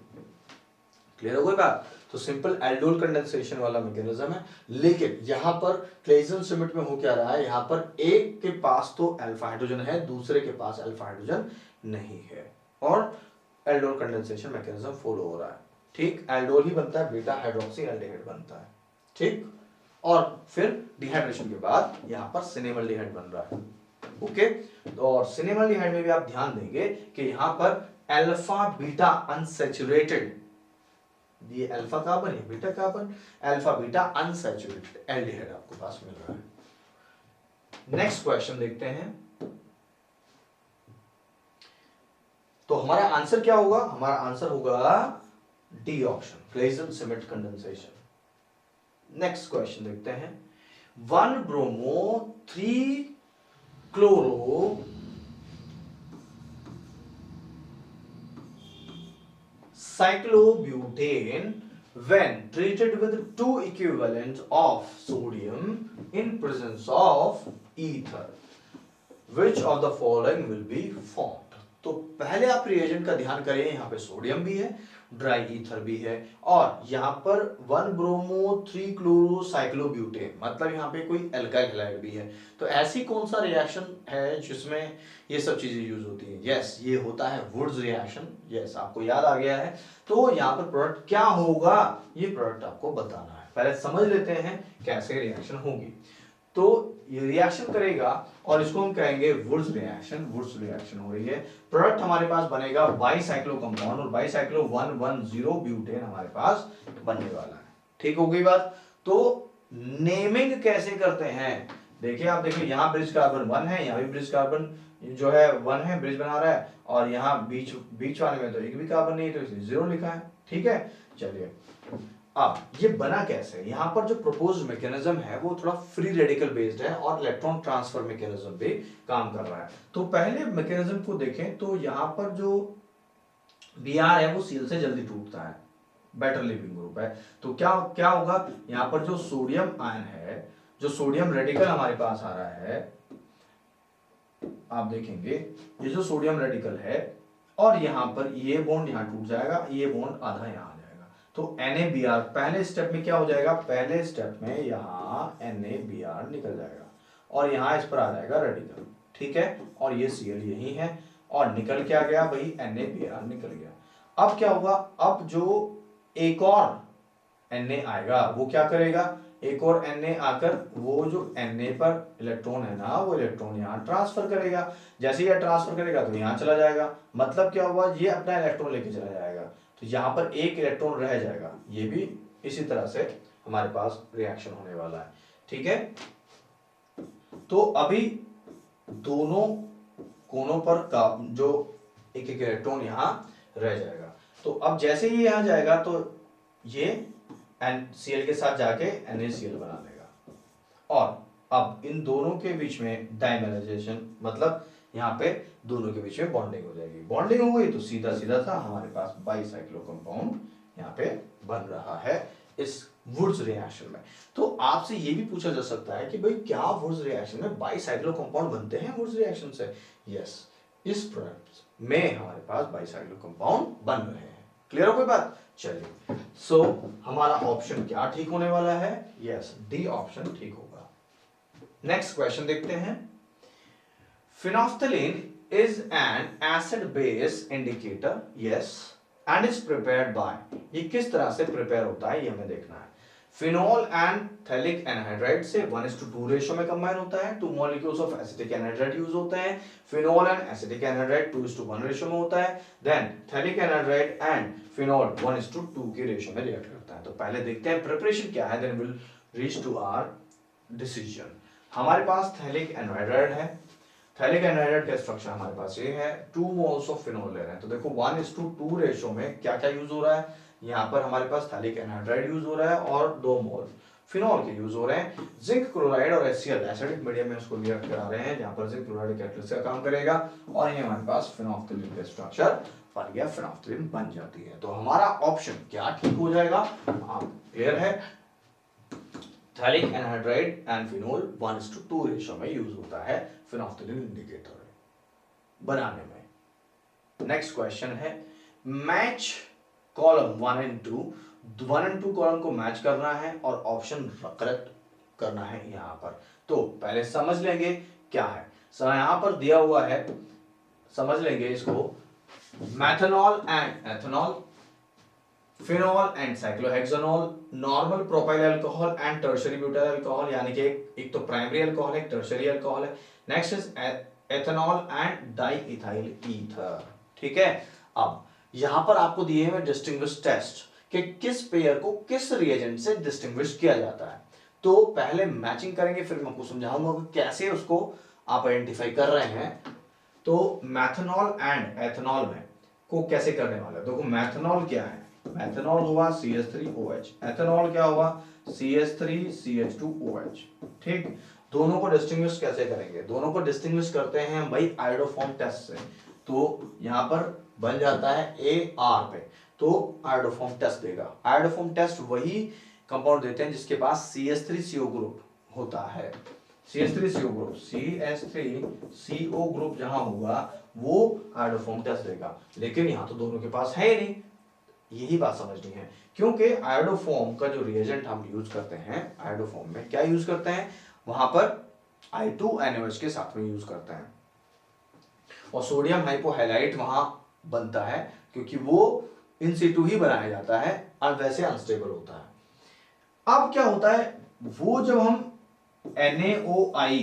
क्लियर हो गई बात? तो सिंपल एल्डोल कंडेंसेशन वाला मैकेनिज्म है, लेकिन यहाँ पर क्लेजन सिमेट में हो क्या रहा है, यहाँ पर एक के पास तो अल्फा हाइड्रोजन है, दूसरे के पास अल्फा हाइड्रोजन नहीं है और एल्डोल कंडेंसेशन मैकेनिज्म फॉलो हो रहा है। ठीक, एल्डोल ही बनता है, बीटा हाइड्रोक्सी एल्डिहाइड बनता है। ठीक, और फिर डिहाइड्रेशन के बाद यहाँ पर सिनेमल्डिहाइड बन रहा है। ओके, और सिनेमल्डिहाइड में भी आप ध्यान देंगे कि यहाँ पर अल्फा बीटा अनसैचुरेटेड, ये अल्फा कार्बन है, beta carbon, alpha beta unsaturated aldehyde आपको पास मिल रहा है। नेक्स्ट क्वेश्चन देखते हैं, तो हमारा आंसर क्या होगा, हमारा आंसर होगा D option, Claisen Schmidt condensation. Next question देखते हैं, 1 bromo 3 chloro cyclobutane when treated with 2 equivalents of sodium in presence of ether, which of the following will be formed? तो पहले आप रिएजेंट का ध्यान करें, यहाँ पे सोडियम भी है, ड्राई ईथर भी है और यहाँ पर 1 ब्रोमो 3 क्लोरो साइक्लोब्यूटेन, मतलब यहाँ पे कोई एल्काइल हैलाइड भी है। तो ऐसी कौन सा रिएक्शन है जिसमें ये सब चीजें यूज होती हैं? यस, ये होता है वुड्स रिएक्शन। यस, आपको याद आ गया है। तो यहाँ पर प्रोडक्ट क्या होगा, ये प्रोडक्ट आपको बताना है। पहले समझ लेते हैं कैसे रिएक्शन होगी। तो ये रिएक्शन करेगा और इसको हम कहेंगे वुड्स रिएक्शन। वुड्स रिएक्शन हो रही है, प्रोडक्ट हमारे पास बनेगा बाईसाइक्लो कंपाउंड और बाईसाइक्लो 110 ब्यूटेन हमारे पास बनने वाला है। ठीक हो गई बात? तो नेमिंग कैसे करते हैं, देखिए आप देखिए, यहाँ ब्रिज कार्बन 1 है, यहाँ भी ब्रिज कार्बन जो है 1 है, ब्रिज बना रहा है, और यहाँ बीच वाले में तो एक भी कार्बन नहीं है, तो इसलिए 0 लिखा है। ठीक है, चलिए अब ये बना कैसे, यहाँ पर जो प्रपोज्ड मैकेनिज्म है वो थोड़ा फ्री रेडिकल बेस्ड है और इलेक्ट्रॉन ट्रांसफर मैकेनिज्म पे काम कर रहा है। तो पहले मैकेनिज्म को देखें तो यहाँ पर जो Br है वो Cl से जल्दी टूटता है, बेटर लिविंग ग्रुप है। तो क्या क्या होगा, यहाँ पर जो सोडियम आयन है, जो सोडियम रेडिकल हमारे पास आ रहा है, आप देखेंगे ये जो सोडियम रेडिकल है और यहाँ पर ये बॉन्ड यहाँ टूट जाएगा, ये बॉन्ड आधा यहाँ आ जाएगा, तो NaBr पहले स्टेप में क्या हो जाएगा, पहले स्टेप में यहाँ NaBr निकल जाएगा और यहाँ इस पर आ जाएगा रेडिकल। ठीक है, और ये Cl यही है और निकल क्या गया भाई, NaBr निकल गया। अब क्या होगा, अब जो एक और Na आएगा वो क्या करेगा, एक और Na आकर वो जो Na पर इलेक्ट्रॉन है ना, वो इलेक्ट्रॉन यहाँ ट्रांसफर करेगा। जैसे ये ट्रांसफर करेगा तो यहाँ चला जाएगा, मतलब क्या हुआ, ये अपना इलेक्ट्रॉन लेके चला जाएगा, तो यहाँ पर एक इलेक्ट्रॉन रह जाएगा। ये भी इसी तरह से हमारे पास रिएक्शन होने वाला है। ठीक है, तो अभी दोनों कोनों पर का जो एक एक इलेक्ट्रॉन यहाँ रह जाएगा। तो अब जैसे ही यहाँ जाएगा तो ये Cl के साथ जाके NaCl बना लेगा और अब इन दोनों के बीच में डाइमेराइजेशन, मतलब यहाँ पे दोनों के बीच में बॉन्डिंग हो जाएगी। बॉन्डिंग हो गई तो सीधा सीधा सा हमारे पास बाईसाइक्लो कंपाउंड यहाँ पे बन रहा है इस वुड्स रिएक्शन में। तो आपसे ये भी पूछा जा सकता है कि भाई क्या वुड्स रिएक्शन में बाईसाइक्लो कंपाउंड बनते हैं वुड्स रिएक्शन से? यस, इस प्रोडक्ट में हमारे पास बाइसाइक्लिक कंपाउंड बन रहे हैं। क्लियर हो कोई बात? चलिए, सो हमारा ऑप्शन क्या ठीक होने वाला है? यस, डी ऑप्शन ठीक होगा। नेक्स्ट क्वेश्चन देखते हैं। Phenolphthalein is an acid base indicator, yes, and is prepared by, ये किस तरह से प्रिपेयर होता है ये हमें देखना है। फिनोल एंड थैलिक एनहाइड्राइड से 1:2 रेशो में कंबाइन होता है। 2 molecules of acetic anhydride use होते हैं। Phenol and acetic anhydride 2:1 ratio में होता है। Then phthalic anhydride and phenol 1:2 के रेशो में रिएक्ट करता है। तो पहले देखते हैं प्रिपरेशन क्या है, then will reach to our decision. हमारे पास थैलिक एनहाइड्राइड है। थैलिक एनहाइड्राइड का स्ट्रक्चर हमारे पास ये है। 2 मोल्स ऑफ फिनोल ले रहे हैं, तो देखो 1:2 रेशो में क्या क्या यूज हो रहा है। यहाँ पर हमारे पास थैलिक एनहाइड्राइड यूज हो रहा है और 2 मोल फिनोल के यूज हो रहे हैं। जिंक क्लोराइड और HCl एसिडिक मीडियम में उसको रिएक्ट करा रहे हैं, जहां पर जिंक क्लोराइड कैटलिस्ट का काम करेगा और ये हमारे पास फिनोफ्थलीन का स्ट्रक्चर बन गया, फिनोफ्थलीन बन जाती है। तो हमारा ऑप्शन क्या ठीक हो जाएगा? आप क्लियर है? Phthalic anhydride and phenol 1:2 ratio में यूज होता है फिनोफ्थलीन इंडिकेटर बनाने में। नेक्स्ट क्वेश्चन है, match column 1 and 2, 1 and 2 column को मैच करना है और ऑप्शन करेक्ट करना है यहां पर। तो पहले समझ लेंगे क्या है। यहां पर दिया हुआ है, समझ लेंगे इसको। Methanol and ethanol, phenol and cyclohexanol, normal propyl alcohol and tertiary butyl alcohol, यानी कि एक तो प्राइमरी अल्कोहल है, एक टर्शियरी अल्कोहल है। Next is ethanol and diethyl ether. ठीक है, अब यहां पर आपको दिए हुए डिस्टिंग्विश टेस्ट कि किस पेयर को किस रिएजेंट से डिस्टिंग्विश किया जाता है। तो पहले मैचिंग करेंगे, फिर मैं आपको समझाऊंगा कि कैसे उसको आप आइडेंटिफाई कर रहे हैं। तो मैथनॉल एंड एथेनॉल में को कैसे करने वाले? देखो मैथनॉल क्या है, मैथनॉल हुआ CH3OH, एथेनॉल क्या हुआ CH3CH2OH। ठीक, दोनों को डिस्टिंग्विश कैसे करेंगे? दोनों को डिस्टिंग्विश करते हैं हम भाई आयोडोफॉर्म टेस्ट से। तो यहां पर बन जाता है AR पे, तो आयोडोफॉर्म टेस्ट देगा। आयोडोफॉर्म टेस्ट वही कंपाउंड देते हैं जिसके पास CH3CO ग्रुप होता है। CH3CO ग्रुप, CH3CO ग्रुप जहां होगा वो आयोडोफॉर्म टेस्ट देगा, लेकिन यहां तो दोनों के पास है ही नहीं। यही बात समझनी है, क्योंकि आयोडोफॉर्म का जो रिएजेंट हम यूज करते हैं, आयोडोफॉर्म में क्या यूज करते हैं, वहां पर I2NOH के साथ में यूज करते हैं और सोडियम हाइपोहैलाइड वहां बनता है क्योंकि वो इन सिटू ही बनाया जाता है और वैसे अनस्टेबल होता है। अब क्या होता है, वो जब हम NaOI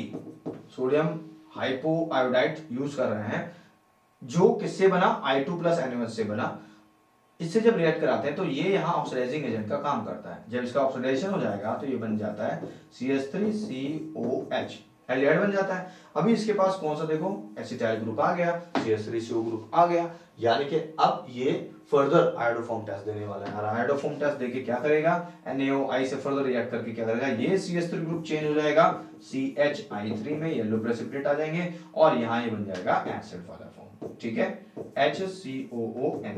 सोडियम हाइपोआयोडाइड यूज कर रहे हैं, जो किससे बना, I2+NOH से बना, इससे जब रिएक्ट कराते हैं तो ये यहाँ ऑक्सीडाइजिंग एजेंट का काम करता है। जब इसका ऑक्सीडेशन हो जाएगा तो ये बन जाता है CH3COH, एल्डिहाइड बन जाता है। अभी इसके पास कौन सा देखो, एसिटाइल ग्रुप आ गया, CH3CO ग्रुप आ गया, यानी कि अब ये फर्दर आयोडोफॉर्म टेस्ट देने वाला है। और आयोडोफॉर्म टेस्ट देके क्या करेगा, NaOI से फर्दर रिएक्ट करके क्या करेगा, ये CH3 ग्रुप चेंज हो जाएगा CHI3 में, येलो प्रेसिपिटेट आ जाएंगे और यहाँ ये बन जाएगा एसिड वाला फॉर्म। ठीक है, HCOONA,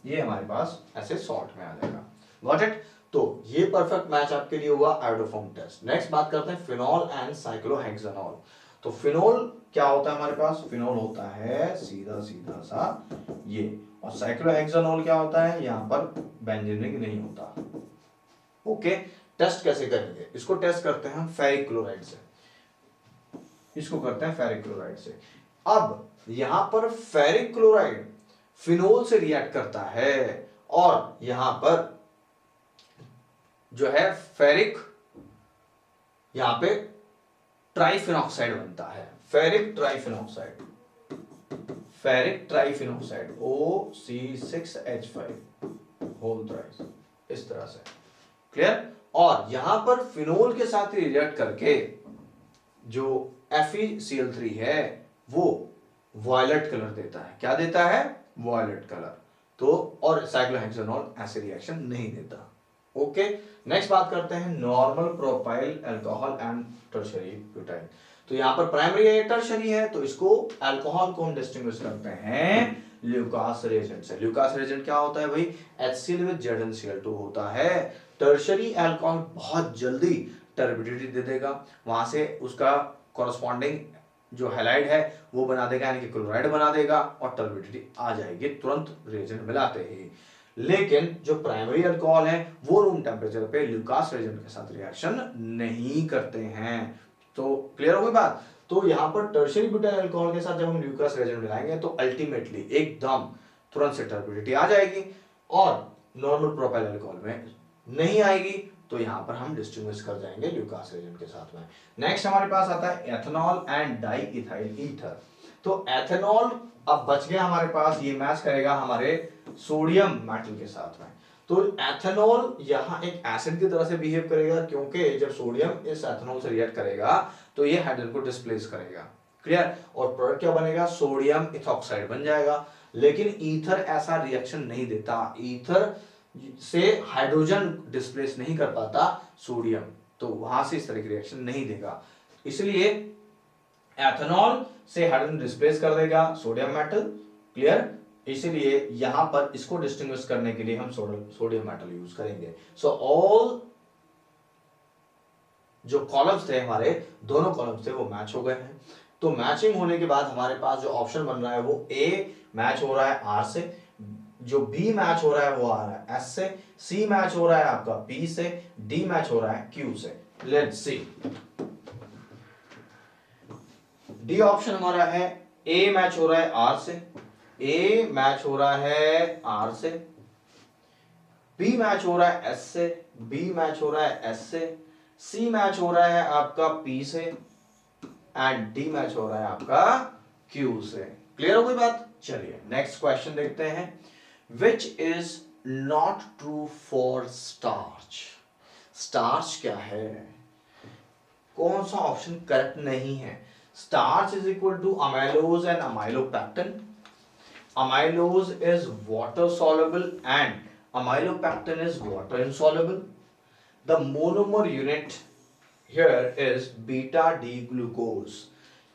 ये हमारे पास ऐसे सॉल्ट में आ जाएगा। Got it? तो ये परफेक्ट मैच आपके लिए हुआ आयोडोफॉर्म टेस्ट। नेक्स्ट बात करते हैं फिनोल एंड साइक्लोहेक्सानॉल। तो फिनोल क्या होता है हमारे पास, फिनोल होता है सीधा सीधा सा ये, और साइक्लोहेक्सानॉल क्या होता है, यहां पर बेंजीनिक नहीं होता। ओके, टेस्ट कैसे करेंगे? इसको टेस्ट करते हैं हम फेरिक क्लोराइड से, इसको करते हैं फेरिक क्लोराइड से। अब यहां पर फेरिक क्लोराइड फिनोल से रिएक्ट करता है और यहां पर जो है फेरिक, यहां पे ट्राइफिनॉक्साइड बनता है, ferric triphenoxide, ferric triphenoxide OC6H5 whole thrice, इस तरह से। क्लियर? और यहां पर फिनोल के साथ रिएक्ट करके जो FeCl3 है वो वायलेट कलर देता है। क्या देता है? Violet colour. तो और साइक्लोहेक्सानॉल ऐसे रिएक्शन नहीं देता। ओके, नेक्स्ट बात करते हैं normal propyl alcohol and tertiary butyl. तो यहां पर प्राइमरी है, टर्शियरी है, तो इसको अल्कोहल को हम डिस्टिंग्विश करते हैं ल्यूकास रिएजेंट से। ल्यूकास रिएजेंट क्या होता है भाई, HCl with ZnCl2 होता है। टर्शियरी अल्कोहल बहुत जल्दी टर्बिडिटी दे देगा, वहां से उसका कॉरस्पॉन्डिंग जो हैलाइड है वो बना देगा, यानी कि क्लोराइड बना देगा और टर्बिडिटी आ जाएगी तुरंत रिएजेंट मिलाते ही। लेकिन जो प्राइमरी अल्कोहल है वो रूम टेम्परेचर पे ल्यूकास रिएजेंट के साथ रिएक्शन नहीं करते हैं। तो क्लियर हो गई बात। तो यहाँ पर टर्शियरी ब्यूटाइल अल्कोहल के साथ जब हम ल्यूकास रिएजेंट मिलाएंगे तो अल्टीमेटली एकदम तुरंत से टर्बिडिटी आ जाएगी और नॉर्मल प्रोपाइल अल्कोहल में नहीं आएगी। तो यहाँ पर हम डिस्टिंग्विश कर जाएंगे ल्यूकास रिएजेंट के साथ में। नेक्स्ट हमारे पास आता है ethanol and di ethyl ether. तो एथेनॉल अब बच गया हमारे पास, ये मैच करेगा हमारे सोडियम मेटल के साथ में। तो एथेनॉल यहाँ एक एसिड की तरह से बिहेव करेगा, क्योंकि जब सोडियम इस एथेनॉल से रिएक्ट करेगा तो ये हाइड्रोजन को डिस्प्लेस करेगा। क्लियर। और प्रोडक्ट क्या बनेगा, सोडियम इथॉक्साइड बन जाएगा। लेकिन ईथर ऐसा रिएक्शन नहीं देता, ईथर से हाइड्रोजन डिस्प्लेस नहीं कर पाता सोडियम, तो वहां से इस तरह की रिएक्शन नहीं देगा। इसलिए एथेनॉल से हाइड्रोजन डिस्प्लेस कर देगा सोडियम मेटल। क्लियर। इसलिए यहां पर इसको डिस्टिंग्विश करने के लिए हम सोडियम मेटल यूज करेंगे। सो ऑल जो कॉलम्स थे हमारे, दोनों कॉलम्स थे वो मैच हो गए हैं। तो मैचिंग होने के बाद हमारे पास जो ऑप्शन बन रहा है वो ए मैच हो रहा है आर से, जो बी मैच हो रहा है वो आ रहा है एस से, सी मैच हो रहा है आपका पी से, डी मैच हो रहा है क्यू से। Let's see. डी ऑप्शन हमारा है ए मैच हो रहा है आर से, ए मैच हो रहा है आर से, बी मैच हो रहा है एस से, बी मैच हो रहा है एस से, सी मैच हो रहा है आपका पी से एंड डी मैच हो रहा है आपका क्यू से। क्लियर हो गई बात। चलिए नेक्स्ट क्वेश्चन देखते हैं। Which is not true for starch. Starch क्या है, कौन सा ऑप्शन करेक्ट नहीं है। Starch is equal to amylose and amylopectin. Amylose is water soluble and amylopectin is water insoluble. The monomer unit here is beta D glucose.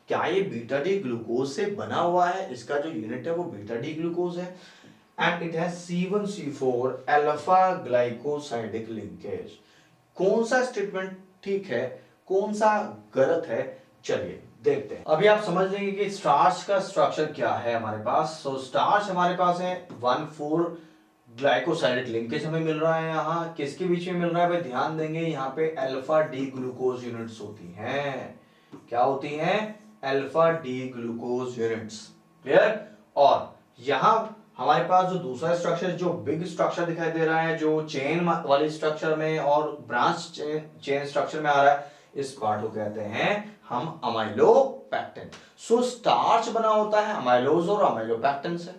क्या ये beta D glucose से बना हुआ है, इसका जो यूनिट है वो बीटा डी ग्लूकोज है and it has C1C4 alpha glycosidic linkage. कौन सा स्टेटमेंट ठीक है, कौन सा गलत है, चलिए देखते हैं। अभी आप समझ लेंगे कि स्टार्च का स्ट्रक्चर क्या है हमारे पास। सो स्टार्च हमारे पास है 1,4 ग्लाइकोसाइडिक लिंकेज हमें मिल रहा है। यहाँ किसके बीच में मिल रहा है भाई, ध्यान देंगे यहाँ पे अल्फा डी ग्लूकोज यूनिट्स होती हैं। क्या होती हैं, alpha D glucose units. Clear. और यहाँ हमारे पास जो दूसरा स्ट्रक्चर, जो बिग स्ट्रक्चर दिखाई दे रहा है, जो चेन वाली स्ट्रक्चर में और ब्रांच चेन स्ट्रक्चर में आ रहा है, इस पार्ट को कहते हैं हम अमाइलोपेक्टिन। सो स्टार्च बना होता है अमाइलोज और अमाइलोपेक्टिन से।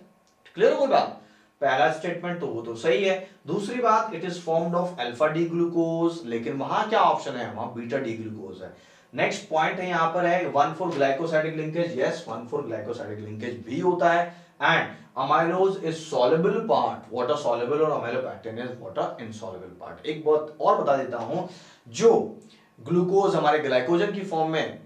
क्लियर हो गई बात। पहला स्टेटमेंट तो वो तो सही है। दूसरी बात, it is formed of alpha D glucose, लेकिन वहां क्या ऑप्शन है, वहां बीटा डी ग्लूकोज है। नेक्स्ट पॉइंट है यहाँ पर है 1,4 glycosidic linkage. Yes, 1,4 glycosidic linkage भी होता है and amylose is soluble part, water soluble, और amylopectin is water insoluble part. एक बात और बता देता हूं, जो ग्लूकोज हमारे ग्लाइकोजन की फॉर्म में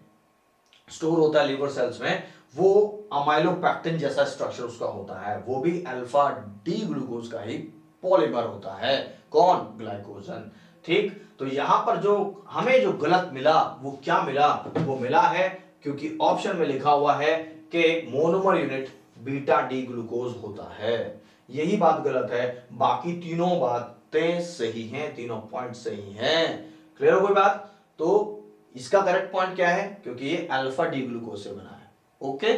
स्टोर होता है लीवर सेल्स में, वो अमाइलोपेक्टिन जैसा स्ट्रक्चर उसका होता है, वो भी अल्फा डी ग्लूकोज का ही पॉलीमर होता है। कौन, ग्लाइकोजन। ठीक। तो यहां पर जो हमें जो गलत मिला वो क्या मिला, वो मिला है क्योंकि ऑप्शन में लिखा हुआ है कि monomer unit beta D glucose होता है। यही बात गलत है, बाकी तीनों बातें सही हैं, तीनों पॉइंट सही हैं। क्लियर हो गई बात। तो इसका करेक्ट पॉइंट क्या है, क्योंकि ये अल्फा डी ग्लूकोज से बना है। ओके।